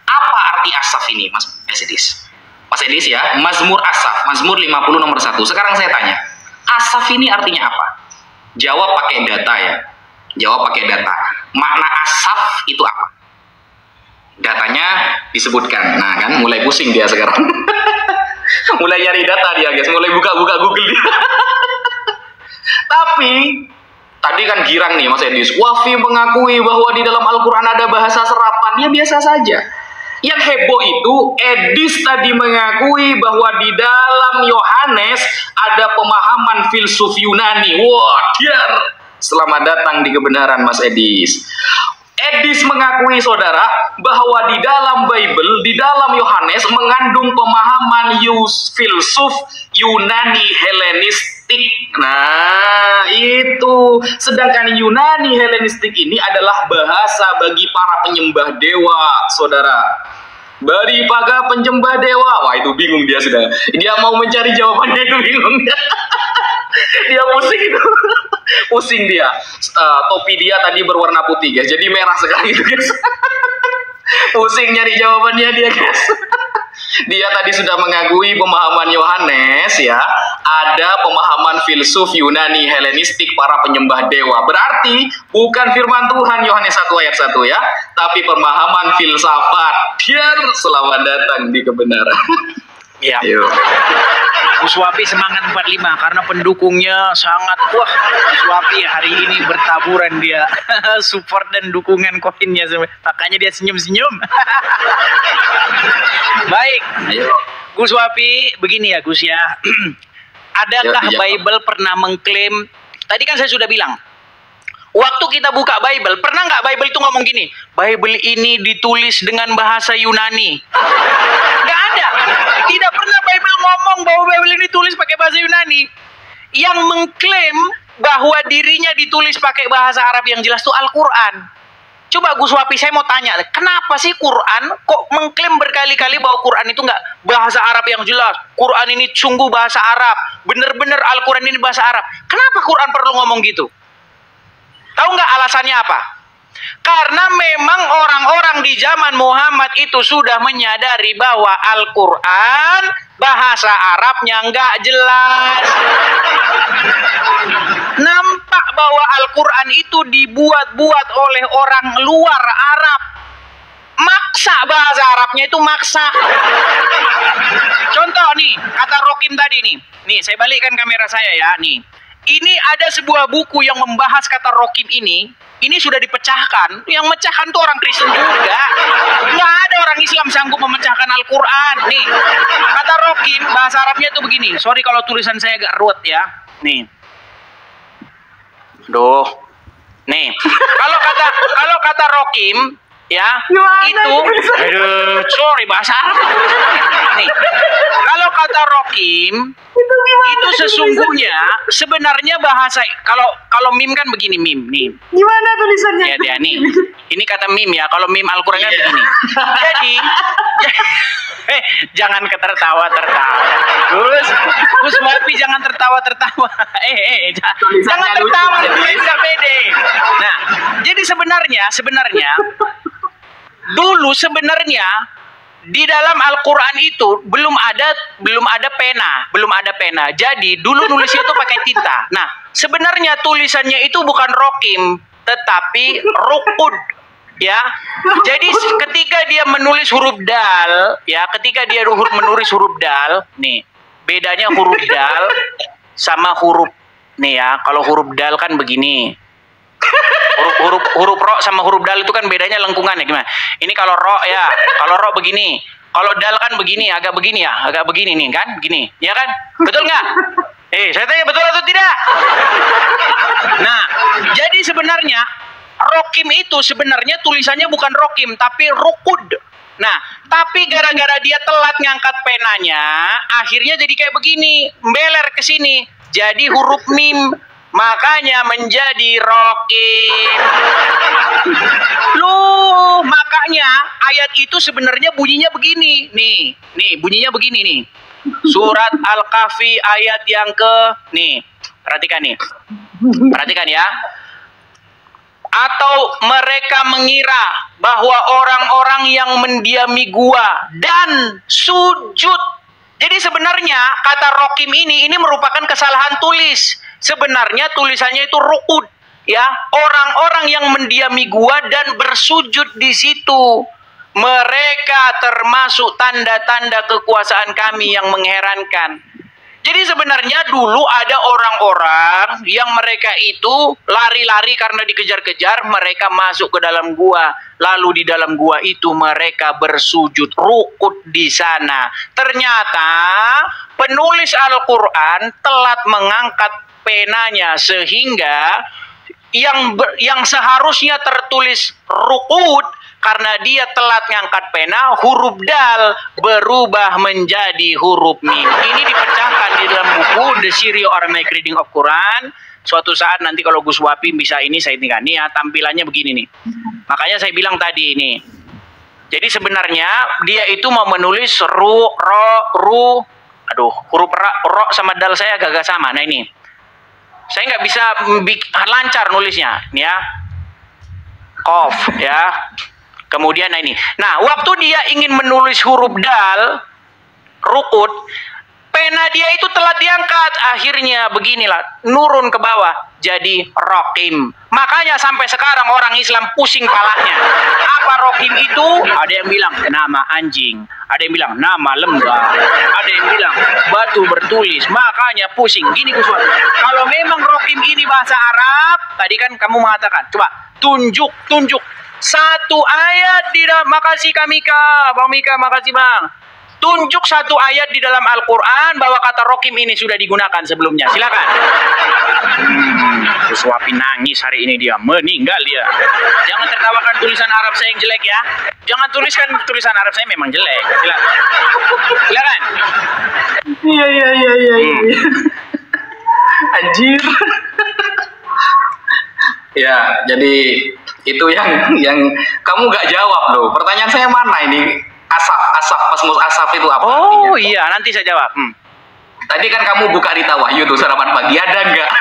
Apa arti Asaf ini Mas Edis? Mas Edis ya, Mazmur Asaf, Mazmur 50 nomor 1. Sekarang saya tanya, Asaf ini artinya apa? Jawab pakai data ya. Jawab pakai data. Makna Asaf itu apa? Datanya disebutkan. Nah kan, mulai pusing dia sekarang. Mulai nyari data dia guys, mulai buka-buka Google dia. Tapi tadi kan girang nih Mas Edis, Wafi mengakui bahwa di dalam Al-Quran ada bahasa serapan. Ya biasa saja. Yang heboh itu Edis tadi mengakui bahwa di dalam Yohanes ada pemahaman filsuf Yunani. Wah, selamat datang di kebenaran Mas Edis. Edis mengakui saudara bahwa di dalam Bible, di dalam Yohanes mengandung pemahaman filsuf Yunani Helenistik. Nah itu, sedangkan Yunani Helenistik ini adalah bahasa bagi para penyembah dewa saudara. Bagi para penyembah dewa. Wah itu bingung dia sudah. Dia mau mencari jawabannya itu bingung dia. Dia pusing itu. Pusing dia. Topi dia tadi berwarna putih guys, jadi merah sekali itu guys. Pusing nyari jawabannya dia guys. Dia tadi sudah mengakui pemahaman Yohanes ya, ada pemahaman filsuf Yunani Helenistik para penyembah dewa. Berarti bukan firman Tuhan Yohanes 1 ayat 1 ya, tapi pemahaman filsafat. Selamat datang di kebenaran. Ya. Gus Wapi semangat 45 karena pendukungnya sangat wah. Gus Wapi hari ini bertaburan dia support dan dukungan koinnya, makanya dia senyum-senyum. Baik, Gus Wapi, begini ya Gus ya. Adakah Bible pernah mengklaim? Tadi kan saya sudah bilang, waktu kita buka Bible, pernah nggak Bible itu ngomong gini, Bible ini ditulis dengan bahasa Yunani? Nggak ada. Tidak pernah Bible ngomong bahwa Bible ini ditulis pakai bahasa Yunani. Yang mengklaim bahwa dirinya ditulis pakai bahasa Arab yang jelas itu Al-Quran. Coba Gus Wapi, saya mau tanya, kenapa sih Quran kok mengklaim berkali-kali bahwa Quran itu nggak bahasa Arab yang jelas? Quran ini sungguh bahasa Arab, bener-bener Al-Quran ini bahasa Arab. Kenapa Quran perlu ngomong gitu? Tahu nggak alasannya apa? Karena memang orang-orang di zaman Muhammad itu sudah menyadari bahwa Al-Quran bahasa Arabnya nggak jelas. Nampak bahwa Al-Quran itu dibuat-buat oleh orang luar Arab. Maksa bahasa Arabnya itu maksa. Contoh nih, kata Rokim tadi nih. Nih, saya balikkan kamera saya ya, nih. Ini ada sebuah buku yang membahas kata Rokim ini. ini sudah dipecahkan. Yang mecahkan tuh orang Kristen juga. Nggak ada orang Islam sanggup memecahkan Al-Quran. Nih, kata Rokim, bahasa Arabnya tuh begini. Sorry kalau tulisan saya agak ruwet ya. Nih. Aduh. Nih, kalau kata Rokim, ya, itu, aduh, sorry bahasa Arab. Nih, kalau kata Rokim, itu sesungguhnya sebenarnya bahasa kalau mim kan begini mim nih. Gimana tulisannya? Ya dia nih. Ini kata mim ya. Kalau mim Al-Qur'an kan begini. Jadi jangan tertawa. Gus Wapi jangan tertawa. Jangan tertawa, bisa pede. Nah, jadi sebenarnya dulu sebenarnya di dalam Al-Quran itu belum ada pena. Jadi dulu nulisnya itu pakai tinta. Nah, sebenarnya tulisannya itu bukan rokim, tetapi rukud. Ya, jadi ketika dia menulis huruf dal, ya, menulis huruf dal, nih, bedanya huruf dal sama huruf, nih ya, kalau huruf dal kan begini. Huruf ro sama huruf dal itu kan bedanya lengkungannya gimana? Ini kalau ro ya, kalau ro begini, kalau dal kan begini, agak begini nih kan, gini, ya kan? Betul nggak? Saya tanya betul atau tidak? Nah, jadi sebenarnya rokim itu sebenarnya tulisannya bukan rokim tapi rukud. Nah, tapi gara-gara dia telat ngangkat penanya, akhirnya jadi kayak begini, membeler ke sini, jadi huruf mim. Makanya menjadi rokim. Loh, makanya ayat itu sebenarnya bunyinya begini. Nih bunyinya begini nih. Surat Al-Kahfi ayat yang nih, perhatikan ya. Atau mereka mengira bahwa orang-orang yang mendiami gua dan sujud. Jadi sebenarnya kata rokim ini merupakan kesalahan tulis. Sebenarnya tulisannya itu rukud, ya, orang-orang yang mendiami gua dan bersujud di situ. Mereka termasuk tanda-tanda kekuasaan kami yang mengherankan. Jadi sebenarnya dulu ada orang-orang yang mereka itu lari-lari karena dikejar-kejar, mereka masuk ke dalam gua. Lalu di dalam gua itu mereka bersujud rukud di sana. Ternyata penulis Al-Quran telat mengangkat penanya sehingga yang seharusnya tertulis rukud karena dia telat ngangkat pena, huruf dal berubah menjadi huruf mim. Ini dipecahkan di dalam buku The Syrio-Aramaic Reading of Quran. Suatu saat nanti kalau Gus Wapi bisa ini saya tinggal. Nih ya, tampilannya begini nih. Makanya saya bilang tadi ini. Jadi sebenarnya dia itu mau menulis huruf ro sama dal saya agak sama. Nah ini. Saya nggak bisa lancar nulisnya, nih ya. Qaf ya. Kemudian ini. Nah, waktu dia ingin menulis huruf dal, rukud, pena dia itu telah diangkat. Akhirnya beginilah, nurun ke bawah jadi rokim. Makanya sampai sekarang orang Islam pusing palanya. Apa rokim itu? Ada yang bilang nama anjing, ada yang bilang nama lembah, ada yang bilang batu bertulis. Makanya pusing. Gini Gus Wapi, kalau memang rokim ini bahasa Arab, tadi kan kamu mengatakan, coba tunjuk satu ayat di dalam. Makasih Kak Mika, Bang Mika, makasih Bang. Tunjuk satu ayat di dalam Al-Quran bahwa kata rokim ini sudah digunakan sebelumnya. Silakan. Gus Wapi nangis hari ini, dia meninggal dia. Jangan tertawakan tulisan Arab saya yang jelek ya. Jangan tuliskan tulisan Arab saya memang jelek. Silakan. Iya. Anjir. Ya, jadi itu yang kamu gak jawab loh. Pertanyaan saya mana ini? Masmus asaf itu apa artinya? Oh iya, nanti saya jawab. Tadi kan kamu buka Rita Wahyu tuh sarapan pagi, ada nggak?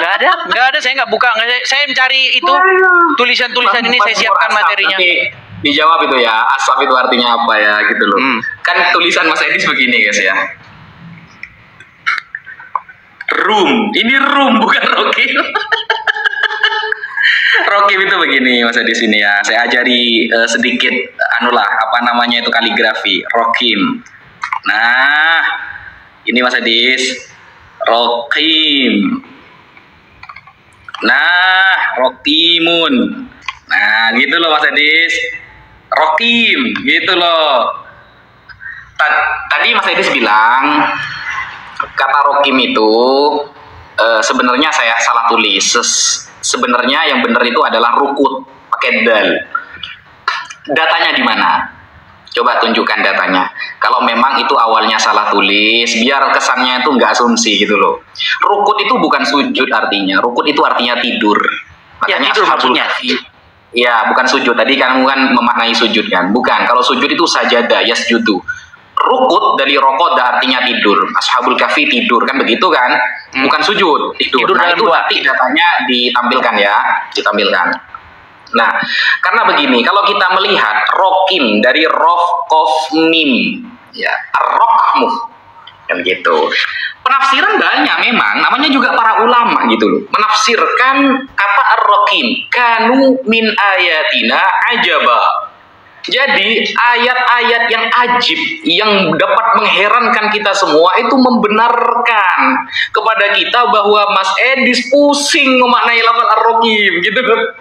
Nggak ada. Saya nggak buka. Saya mencari itu tulisan-tulisan ini, saya siapkan materinya. Nanti dijawab itu ya, asaf itu artinya apa ya gitu loh. Kan tulisan Mas Edis begini guys ya. Room, ini room bukan rokim. Rokim itu begini Mas Edis ini ya. Saya ajari sedikit apa namanya itu kaligrafi, rokim. Nah, ini Mas Edis, rokim. Nah, Rokimun. Nah, gitu loh Mas Edis. Rokim, gitu loh. Tadi Mas Edis bilang kata Rokim itu sebenarnya saya salah tulis. Sebenarnya yang benar itu adalah rukut pakai dal. Datanya di mana? Coba tunjukkan datanya. Kalau memang itu awalnya salah tulis, biar kesannya itu nggak asumsi gitu loh. Rukut itu bukan sujud artinya. Rukut itu artinya tidur. Makanya tidur maksudnya. Ya, bukan sujud. Tadi kan memaknai sujud kan. Bukan. Kalau sujud itu sajadah, yasjudu. Rukut dari rokoda artinya tidur. Ashabul kahfi tidur kan begitu kan? Bukan sujud, tidur. Nah, itu nanti datanya ditampilkan ya, ditampilkan. Nah, karena begini, kalau kita melihat rokim dari rof kof mim, ya, rokmu, kan gitu. Penafsiran banyak memang, namanya juga para ulama gitu loh. Menafsirkan kata ar-rokim, kanu min ayatina ajaba. Jadi ayat-ayat yang ajib, yang dapat mengherankan kita semua itu membenarkan kepada kita bahwa Mas Edis pusing memaknai lafal ar-rokim gitu loh.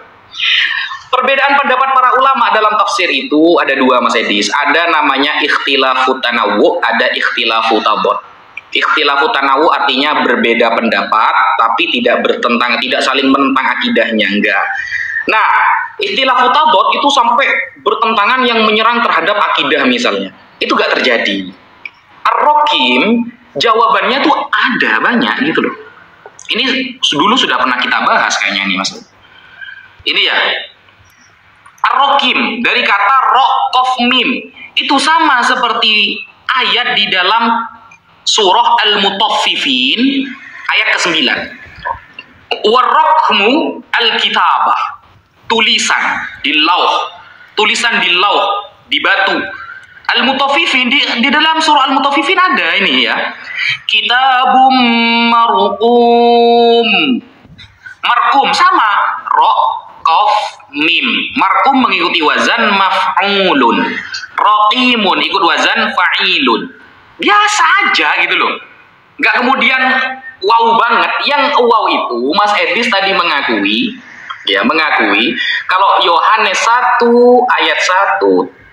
Perbedaan pendapat para ulama dalam tafsir itu ada dua Mas Edis. Ada namanya ikhtilafu tanawu, ada ikhtilafu tabot. Ikhtilafu tanawu artinya berbeda pendapat, tapi tidak bertentang, tidak saling menentang akidahnya, enggak. Nah, ikhtilafu tabot itu sampai bertentangan yang menyerang terhadap akidah misalnya. Itu enggak terjadi. Ar-Rokim, jawabannya tuh ada banyak gitu loh. Ini dulu sudah pernah kita bahas kayaknya nih Mas. Ini ya, Ar-Rokim dari kata ro kof mim itu sama seperti ayat di dalam surah Al-Mutaffifin ayat ke-9. Warrokmu al-kitabah, tulisan di lauh, di batu. Al-Mutaffifin di dalam surah Al-Mutaffifin ada ini ya. Kitabum marqum. Marqum sama ro kof mim. Marqum mengikuti wazan maf'ulun. Roqimun ikut wazan fa'ilun. Biasa aja gitu loh. Nggak kemudian wow banget. Yang wow itu Mas Edis tadi mengakui kalau Yohanes 1 ayat 1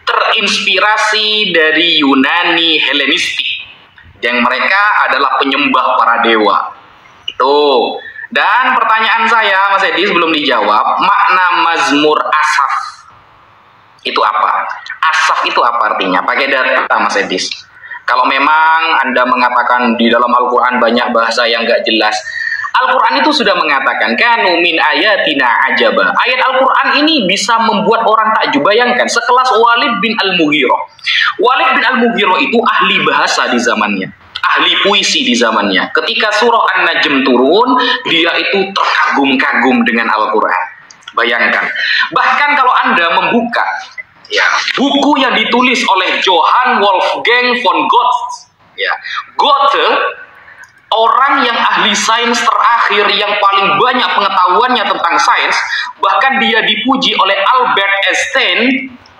terinspirasi dari Yunani Helenistik yang mereka adalah penyembah para dewa. Itu. Dan pertanyaan saya, Mas Edis, belum dijawab, makna Mazmur Asaf itu apa? Asaf itu apa artinya? Pakai data, Mas Edis. Kalau memang Anda mengatakan di dalam Al-Quran banyak bahasa yang nggak jelas, Al-Quran itu sudah mengatakan, kanu min ayatina ajaba. Ayat Al-Quran ini bisa membuat orang takjub. Bayangkan, sekelas Walid bin Al-Mughirah. Walid bin Al-Mughirah itu ahli bahasa di zamannya. Ahli puisi di zamannya. Ketika surah An-Najm turun, dia itu terkagum-kagum dengan Al-Quran. Bayangkan. Bahkan kalau Anda membuka ya, buku yang ditulis oleh Johann Wolfgang von Goethe, ya, Goethe, orang yang ahli sains terakhir yang paling banyak pengetahuannya tentang sains, bahkan dia dipuji oleh Albert Einstein,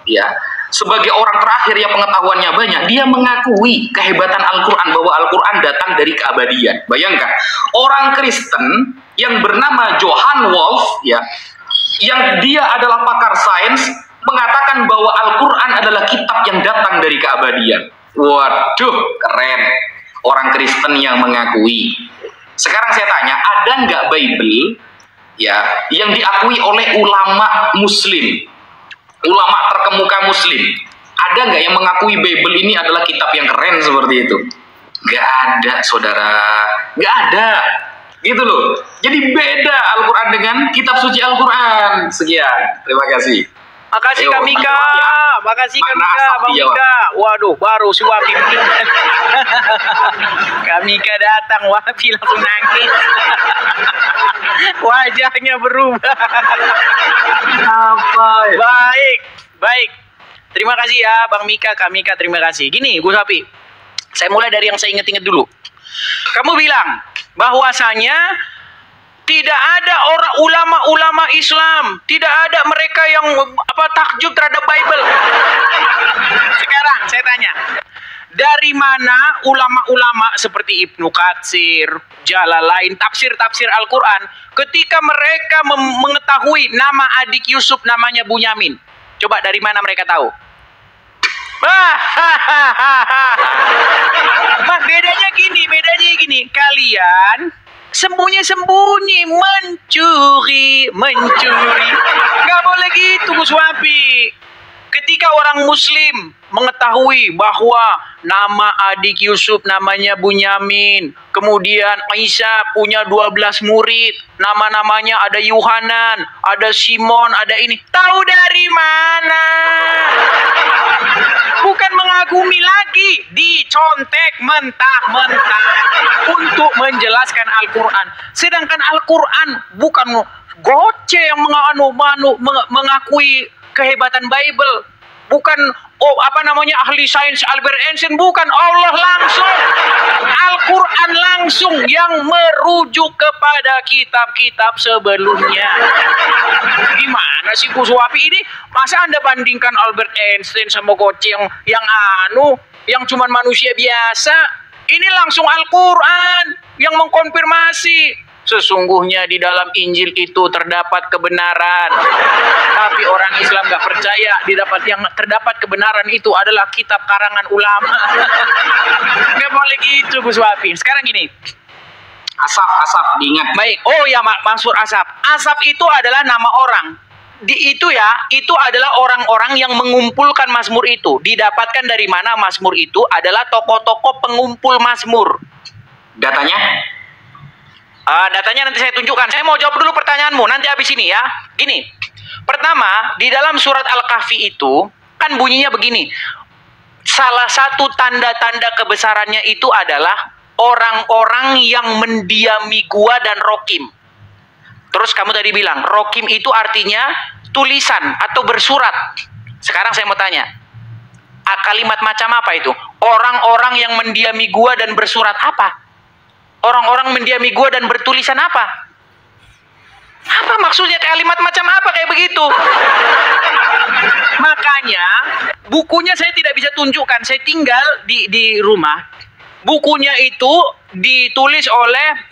ya, sebagai orang terakhir yang pengetahuannya banyak. Dia mengakui kehebatan Al-Quran, bahwa Al-Quran datang dari keabadian. Bayangkan, orang Kristen yang bernama Johann Wolf, ya, yang dia adalah pakar sains, mengatakan bahwa Al-Quran adalah kitab yang datang dari keabadian. Waduh, keren. Orang Kristen yang mengakui. Sekarang saya tanya, ada nggak Bible ya yang diakui oleh ulama Muslim, ulama terkemuka Muslim? Ada nggak yang mengakui Bible ini adalah kitab yang keren seperti itu? Nggak ada, saudara. Nggak ada. Gitu loh. Jadi beda Al-Quran dengan kitab suci Al-Quran. Sekian. Terima kasih. Makasih Kak Mika, makasih Kak Mika, Bang Mika. Waduh, baru si Wapi. Kak Mika datang, Wapi langsung nangis. Wajahnya berubah. Apa ya? Baik. Terima kasih ya Bang Mika, Kak Mika, terima kasih. Gini, Gus Wapi, saya mulai dari yang saya ingat-ingat dulu. Kamu bilang bahwasanya tidak ada orang ulama-ulama Islam, tidak ada mereka yang takjub terhadap Bible. Sekarang saya tanya, dari mana ulama-ulama seperti Ibnu Katsir, Jalalain, tafsir-tafsir Al-Quran, ketika mereka mengetahui nama adik Yusuf namanya Bunyamin. Coba dari mana mereka tahu? Bedanya gini, kalian sembunyi-sembunyi, mencuri. Nggak boleh gitu, Gus Wapi. Ketika orang Muslim mengetahui bahwa nama adik Yusuf namanya Bunyamin, kemudian Aisyah punya 12 murid, nama-namanya ada Yohanan, ada Simon, ada ini. Tahu dari mana? Bukan mengagumi lagi, dicontek mentah-mentah untuk menjelaskan Al-Quran. Sedangkan Al-Quran bukan goce yang mengakui kehebatan Bible, bukan ahli sains Albert Einstein, bukan. Allah langsung, Al-Quran langsung yang merujuk kepada kitab-kitab sebelumnya. Gimana sih Gus Wapi ini? Masa Anda bandingkan Albert Einstein sama goce yang cuman manusia biasa? Ini langsung Al-Quran yang mengkonfirmasi. Sesungguhnya di dalam Injil itu terdapat kebenaran, tapi orang Islam nggak percaya. Yang terdapat kebenaran itu adalah kitab karangan ulama. Nggak boleh gitu, Gus Wapi. Sekarang gini, Asaf diingat. baik. Oh ya, maksud Asaf. Asaf itu adalah nama orang. Itu adalah orang-orang yang mengumpulkan Mazmur itu. Didapatkan dari mana Mazmur itu? Adalah tokoh-tokoh pengumpul Mazmur. Datanya? Datanya nanti saya tunjukkan. Saya mau jawab dulu pertanyaanmu nanti habis ini ya. Gini, pertama di dalam surat Al-Kahfi itu kan bunyinya begini. Salah satu tanda-tanda kebesarannya itu adalah orang-orang yang mendiami gua dan rokim. Terus kamu tadi bilang rokim itu artinya tulisan atau bersurat. Sekarang saya mau tanya, kalimat macam apa itu? Orang-orang yang mendiami gua dan bersurat apa? Orang-orang mendiami gua dan bertulisan apa? Apa maksudnya, kalimat macam apa kayak begitu? Makanya bukunya saya tidak bisa tunjukkan. Saya tinggal di rumah. Bukunya itu ditulis oleh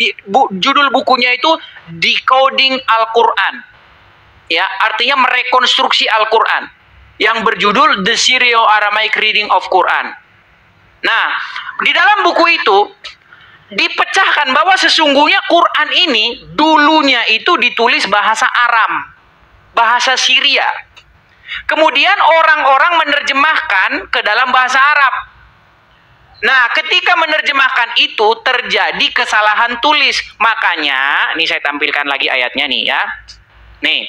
judul bukunya itu Decoding Al-Quran. Ya, artinya merekonstruksi Al-Quran yang berjudul The Syrio-Aramaic Reading of Quran. Nah, di dalam buku itu dipecahkan bahwa sesungguhnya Quran ini dulunya itu ditulis bahasa Aram, bahasa Syria. Kemudian orang-orang menerjemahkan ke dalam bahasa Arab. Nah, ketika menerjemahkan itu terjadi kesalahan tulis. Makanya, ini saya tampilkan lagi ayatnya nih ya. Nih.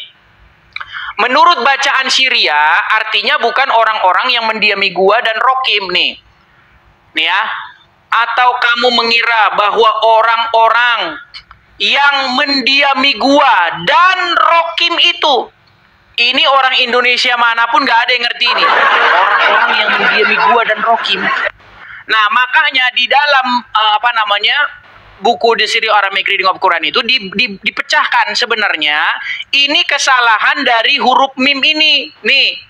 Menurut bacaan Syria, artinya bukan orang-orang yang mendiami gua dan rokim nih. Nih ya. Atau kamu mengira bahwa orang-orang yang mendiami gua dan rokim itu, ini orang Indonesia manapun gak ada yang ngerti ini. Orang-orang yang mendiami gua dan rokim. Nah, makanya di dalam buku The Syrio-Aramaic Reading of Quran itu dipecahkan sebenarnya. Ini kesalahan dari huruf mim ini. Nih.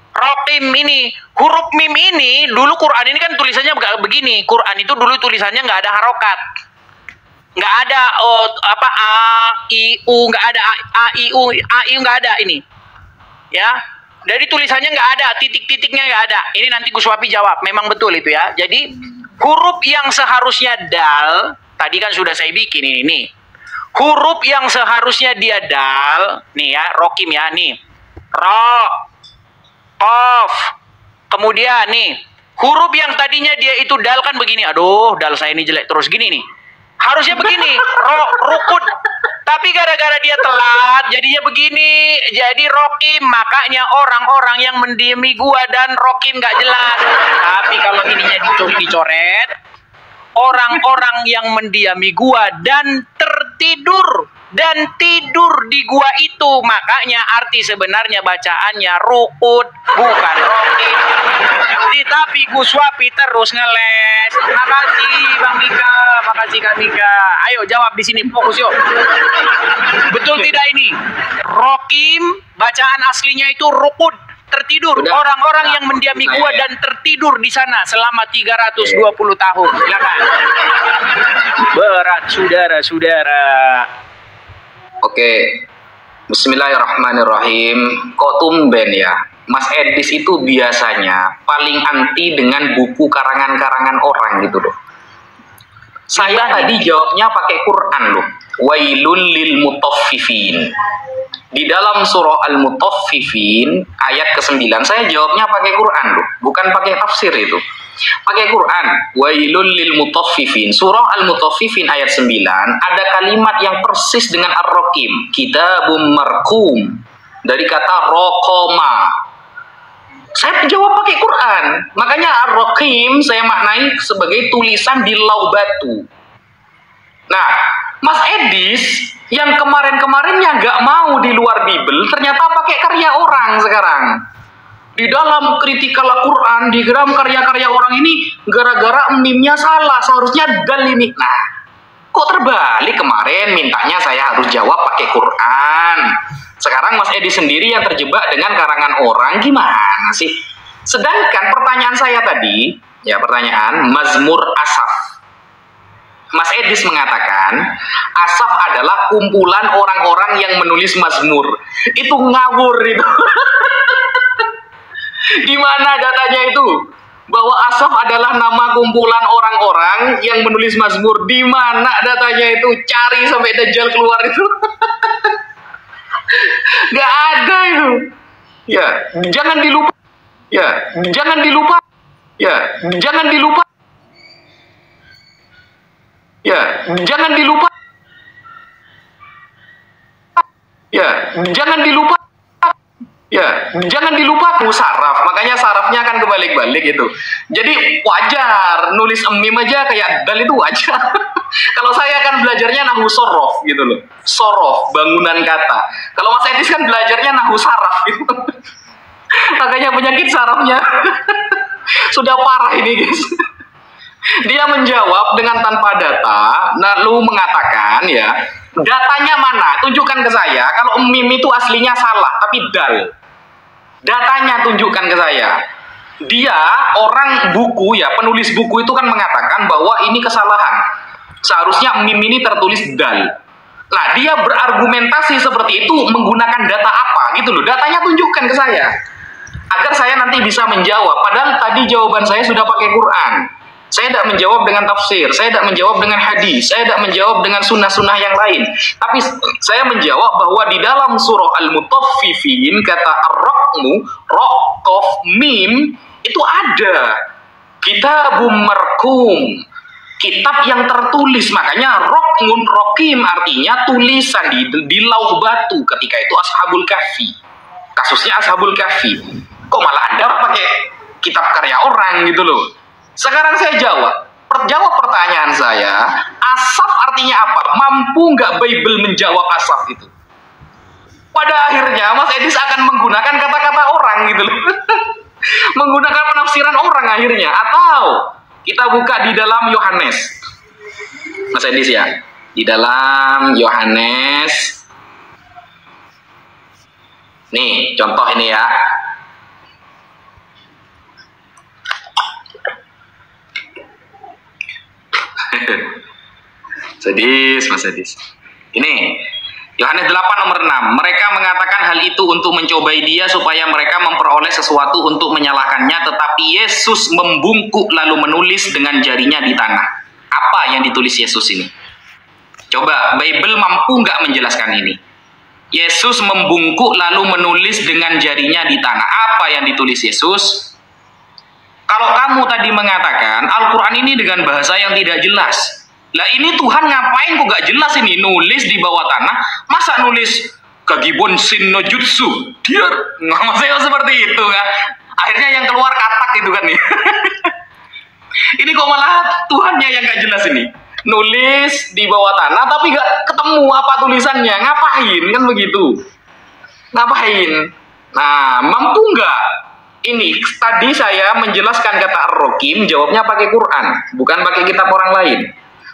Rokim ini, huruf mim ini, dulu Quran ini kan tulisannya begini. Quran itu dulu tulisannya nggak ada harokat, nggak ada a i u, nggak ada a i u nggak ada ini, ya. Dari tulisannya nggak ada, titik-titiknya nggak ada. Ini nanti Gus Wapi jawab, memang betul itu ya. Jadi huruf yang seharusnya dal, tadi kan sudah saya bikin ini nih. Huruf yang seharusnya dia dal, nih ya, rokim ya, nih, ro. Qaf. Kemudian nih, huruf yang tadinya dia itu dal kan begini. Aduh, dal saya ini jelek terus gini nih. Harusnya begini, rukut. Tapi gara-gara dia telat, jadinya begini. Jadi rokim. Makanya orang-orang yang mendiami gua dan rokim gak jelas. Tapi kalau ininya dicoret, orang-orang yang mendiami gua dan tertidur dan tidur di gua itu, makanya arti sebenarnya bacaannya rukut bukan rokim. Tapi Gus Wapi terus ngeles. Makasih Bang Mika, makasih Kak Mika. Ayo jawab di sini, fokus yuk. Betul tidak ini? Rokim bacaan aslinya itu rukut. tertidur. Udah. Orang-orang yang mendiami Saya gua ya. dan tertidur di sana selama 320 tahun. Silakan. Berat, saudara-saudara. Oke. Bismillahirrahmanirrahim. Kok tumben ya? Mas Edis itu biasanya paling anti dengan buku karangan-karangan orang gitu loh. Saya tadi jawabnya pakai Quran loh. Wailul lil mutaffifin. Di dalam surah Al-Mutaffifin ayat ke-9 saya jawabnya pakai Quran loh, bukan pakai tafsir itu. Pakai Quran. Wailul lil mutaffifin. Surah Al-Mutaffifin ayat 9 ada kalimat yang persis dengan Ar-Raqim. Kitabum marqum. Dari kata raqama. Saya jawab pakai Quran. Makanya Ar-Raqim saya maknai sebagai tulisan di lau batu. Nah, Mas Edis yang kemarin-kemarinnya nggak mau di luar Bible, ternyata pakai karya orang sekarang. Di dalam kritikal Al-Quran, di dalam karya-karya orang ini, gara-gara meme-nya salah, seharusnya dal ini. Nah, kok terbalik kemarin mintanya saya harus jawab pakai Quran. Sekarang Mas Edis sendiri yang terjebak dengan karangan orang, gimana sih? Sedangkan pertanyaan saya tadi, ya pertanyaan, Mazmur Asaf. Mas Edis mengatakan Asaf adalah kumpulan orang-orang yang menulis Mazmur. Itu ngawur itu. Di mana datanya itu? Bahwa Asaf adalah nama kumpulan orang-orang yang menulis Mazmur. Di mana datanya itu? Cari sampai Dajjal keluar itu. Gak ada itu. Ya, jangan dilupa. Ya, jangan dilupa. Ya, jangan dilupa. Ya, jangan dilupa. Ya, jangan dilupa. Ya, jangan dilupa saraf. Makanya sarafnya akan kebalik-balik itu. Jadi wajar nulis meme aja kayak dal itu wajar. Kalau saya kan belajarnya nahu sorof gitu loh. Sorof, bangunan kata. Kalau Mas Edis kan belajarnya nahu saraf gitu. Makanya penyakit sarafnya sudah parah ini guys. Dia menjawab dengan tanpa data, lalu mengatakan ya, datanya mana? Tunjukkan ke saya. Kalau meme itu aslinya salah, tapi dal. Datanya tunjukkan ke saya. Dia orang buku ya, penulis buku itu kan mengatakan bahwa ini kesalahan. Seharusnya meme ini tertulis dal. Nah, dia berargumentasi seperti itu menggunakan data apa gitu loh. Datanya tunjukkan ke saya. Agar saya nanti bisa menjawab. Padahal tadi jawaban saya sudah pakai Quran. Saya tidak menjawab dengan tafsir, saya tidak menjawab dengan hadis, saya tidak menjawab dengan sunnah-sunnah yang lain. Tapi saya menjawab bahwa di dalam surah Al-Mutaffifin kata ar-raqmu, raqaf, mim itu ada. Kitabum marqum, kitab yang tertulis. Makanya raqmun raqim artinya tulisan di lauh batu ketika itu Ashabul Kahfi. Kasusnya Ashabul Kahfi. Kok malah Anda pakai kitab karya orang gitu loh. Sekarang saya jawab pertanyaan saya, Asaf artinya apa? Mampu nggak Bible menjawab Asaf itu? Pada akhirnya Mas Edis akan menggunakan kata-kata orang gitu loh. Menggunakan penafsiran orang akhirnya. Atau kita buka di dalam Yohanes. Mas Edis ya. Di dalam Yohanes. Nih, contoh ini ya. Sedis, Mas Sedis. Ini Yohanes 8 nomor 6. Mereka mengatakan hal itu untuk mencobai dia supaya mereka memperoleh sesuatu untuk menyalahkannya, tetapi Yesus membungkuk lalu menulis dengan jarinya di tanah. Apa yang ditulis Yesus ini? Coba Bible mampu nggak menjelaskan ini? Yesus membungkuk lalu menulis dengan jarinya di tanah. Apa yang ditulis Yesus? Kalau kamu tadi mengatakan Al-Quran ini dengan bahasa yang tidak jelas, lah ini Tuhan ngapain kok gak jelas ini nulis di bawah tanah? Masa nulis kagibon sin no jutsu? Dia maksudnya seperti itu kan? Akhirnya yang keluar katak itu kan nih. Ini kok malah Tuhannya yang gak jelas ini. Nulis di bawah tanah tapi gak ketemu apa tulisannya. Ngapain kan begitu? Ngapain? Nah, mampu nggak? Ini tadi saya menjelaskan kata Ar-Raqim, jawabnya pakai Quran, bukan pakai kitab orang lain.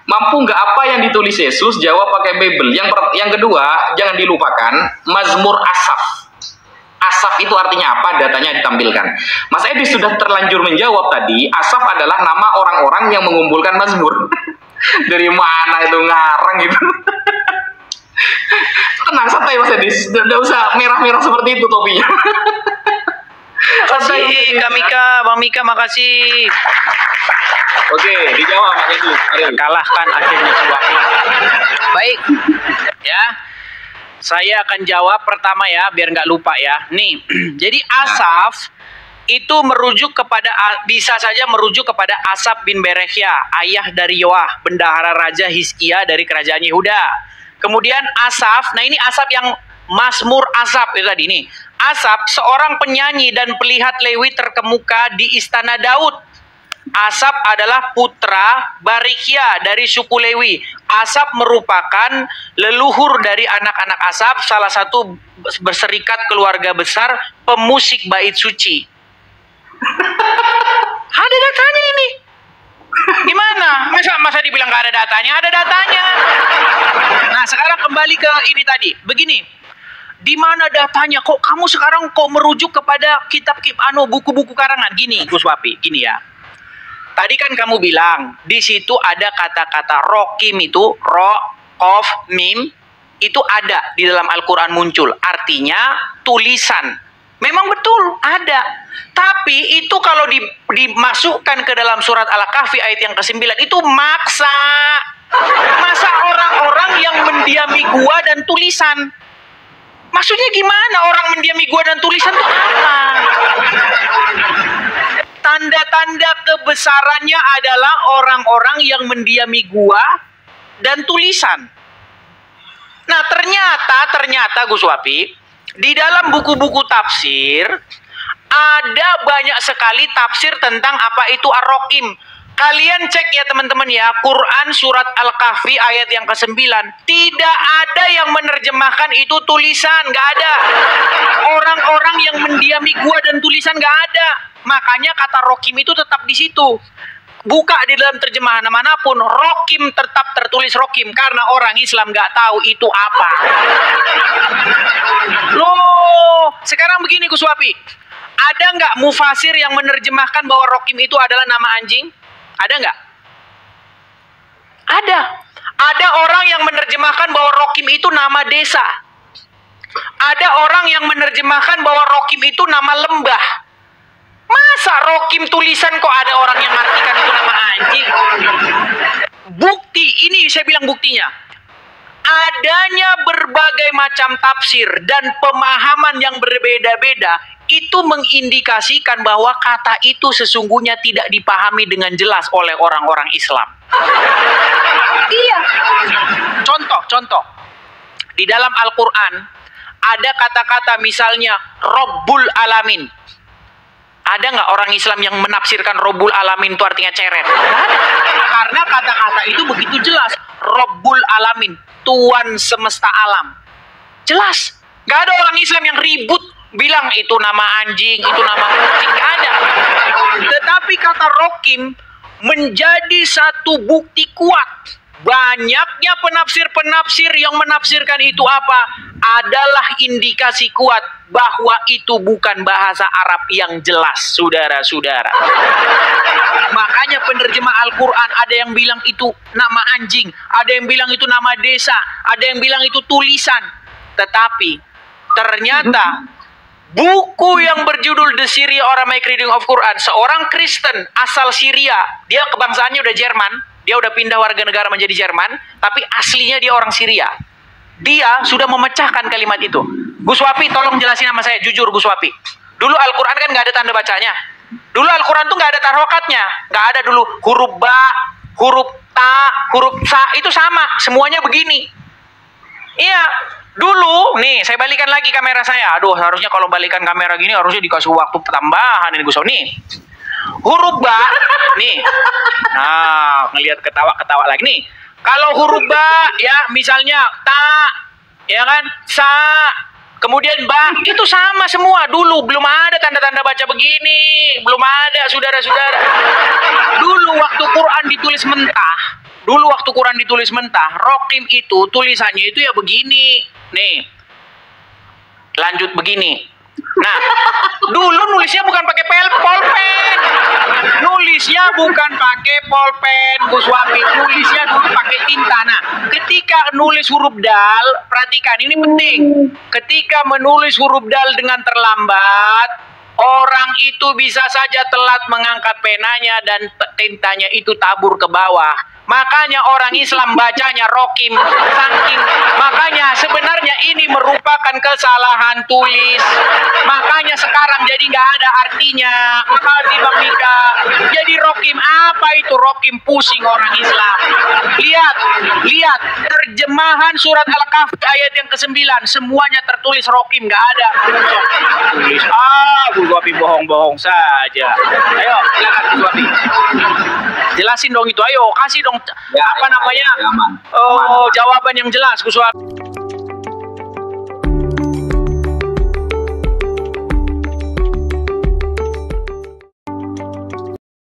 Mampu nggak apa yang ditulis Yesus? Jawab pakai Bible. Yang kedua, jangan dilupakan Mazmur Asaf. Asaf itu artinya apa? Datanya ditampilkan. Mas Edi sudah terlanjur menjawab tadi, Asaf adalah nama orang-orang yang mengumpulkan mazmur. Dari mana itu ngarang gitu? Tenang, santai Mas Edi. Tidak usah merah-merah seperti itu topinya. Makasih Kak Mika, Bang Mika, makasih. Oke, dijawab Mas Edi. Kalahkan akhirnya suami. Baik, ya. Saya akan jawab pertama ya, biar nggak lupa ya. Nih, jadi Asaf itu merujuk kepada, bisa saja merujuk kepada Asaf bin Berekhya, ayah dari Yoah, bendahara Raja Hizkia dari kerajaan Yehuda. Kemudian Asaf, nah ini Asaf yang Mazmur Asaf itu tadi nih. Asaf seorang penyanyi dan pelihat Lewi terkemuka di istana Daud. Asaf adalah putra Barikhya dari suku Lewi. Asaf merupakan leluhur dari anak-anak Asaf, salah satu berserikat keluarga besar pemusik bait suci. Ada datanya ini. Gimana? Masa dibilang gak ada datanya? Ada datanya. Nah, sekarang kembali ke ini tadi. Begini. Di mana datanya? Kok kamu sekarang kok merujuk kepada kitab buku-buku karangan? Gini, Gus Wapi, gini ya. Tadi kan kamu bilang di situ ada kata-kata rokim itu, ro, kof, mim, itu ada di dalam Al-Quran muncul. Artinya tulisan. Memang betul ada. Tapi itu kalau dimasukkan ke dalam surat Al-Kahfi ayat yang ke-9 itu maksa. Masa orang-orang yang mendiami gua dan tulisan. Maksudnya gimana orang mendiami gua dan tulisan itu apa? Tanda-tanda kebesarannya adalah orang-orang yang mendiami gua dan tulisan. Nah, ternyata Gus Wapi, di dalam buku-buku tafsir ada banyak sekali tafsir tentang apa itu ar-rokim. Kalian cek ya teman-teman ya, Quran surat Al-Kahfi ayat yang ke-9. Tidak ada yang menerjemahkan itu tulisan, nggak ada. Orang-orang yang mendiami gua dan tulisan nggak ada. Makanya kata rokim itu tetap di situ. Buka di dalam terjemahan manapun, rokim tetap tertulis rokim. Karena orang Islam nggak tahu itu apa. Loh, sekarang begini Gus Wapi. Ada nggak mufasir yang menerjemahkan bahwa rokim itu adalah nama anjing? Ada nggak? Ada. Ada orang yang menerjemahkan bahwa rokim itu nama desa. Ada orang yang menerjemahkan bahwa rokim itu nama lembah. Masa rokim tulisan kok ada orang yang mengartikan itu nama anjing? Bukti, ini saya bilang buktinya. Adanya berbagai macam tafsir dan pemahaman yang berbeda-beda itu mengindikasikan bahwa kata itu sesungguhnya tidak dipahami dengan jelas oleh orang-orang Islam. Iya. Contoh. Di dalam Al-Quran ada kata-kata misalnya Rabbul Alamin. Ada nggak orang Islam yang menafsirkan Rabbul Alamin itu artinya ceret? Karena kata-kata itu begitu jelas. Rabbul Alamin, Tuan semesta alam. Jelas. Nggak ada orang Islam yang ribut bilang itu nama anjing, itu nama kucing. Nggak ada. Tetapi kata rokim menjadi satu bukti kuat. Banyaknya penafsir-penafsir yang menafsirkan itu apa? Adalah indikasi kuat bahwa itu bukan bahasa Arab yang jelas, saudara-saudara. Makanya penerjemah Al-Quran ada yang bilang itu nama anjing, ada yang bilang itu nama desa, ada yang bilang itu tulisan. Tetapi ternyata buku yang berjudul The Syria Aramaic Reading of Quran, seorang Kristen asal Syria, dia kebangsaannya udah Jerman, dia udah pindah warga negara menjadi Jerman, tapi aslinya dia orang Syria. Dia sudah memecahkan kalimat itu. Gus Wapi, tolong jelasin sama saya, jujur Gus Wapi. Dulu Al-Quran kan nggak ada tanda bacanya. Dulu Al-Quran tuh nggak ada tarokatnya. Nggak ada dulu huruf ba, huruf ta, huruf sa, itu sama. Semuanya begini. Iya. Dulu, nih saya balikan lagi kamera saya. Aduh, harusnya kalau balikan kamera gini harusnya dikasih waktu tambahan ini Gus Wapi. Nih. Huruf ba, nih. Nah, ngelihat ketawa-ketawa lagi nih. Kalau huruf ba, ya misalnya ta, ya kan, sa, kemudian ba, itu sama semua. Dulu belum ada tanda-tanda baca begini, belum ada, saudara-saudara. Dulu waktu Quran ditulis mentah, rokim itu tulisannya itu ya begini. Nih, lanjut begini. Nah, dulu nulisnya bukan pakai pulpen. Nulisnya bukan pakai pulpen, Gus Wapi. Nulisnya dulu pakai tinta. Nah, ketika nulis huruf dal, perhatikan ini penting. Ketika menulis huruf dal dengan terlambat, orang itu bisa saja telat mengangkat penanya dan tintanya itu tabur ke bawah. Makanya orang Islam bacanya rokim, saking. Makanya sebenarnya ini merupakan kesalahan tulis. Makanya sekarang jadi nggak ada artinya. Makasih Bang Mika. Jadi rokim, apa itu rokim? Pusing orang Islam. Lihat terjemahan surat Al-Kahf ayat yang ke-9, semuanya tertulis rokim, nggak ada. Tulis Gus Wapi bohong-bohong saja. Ayo, silakan Gus Wapi. Jelasin dong itu, ayo kasih dong Ya, apa namanya? aman. Oh, jawaban yang jelas Gus Wapi.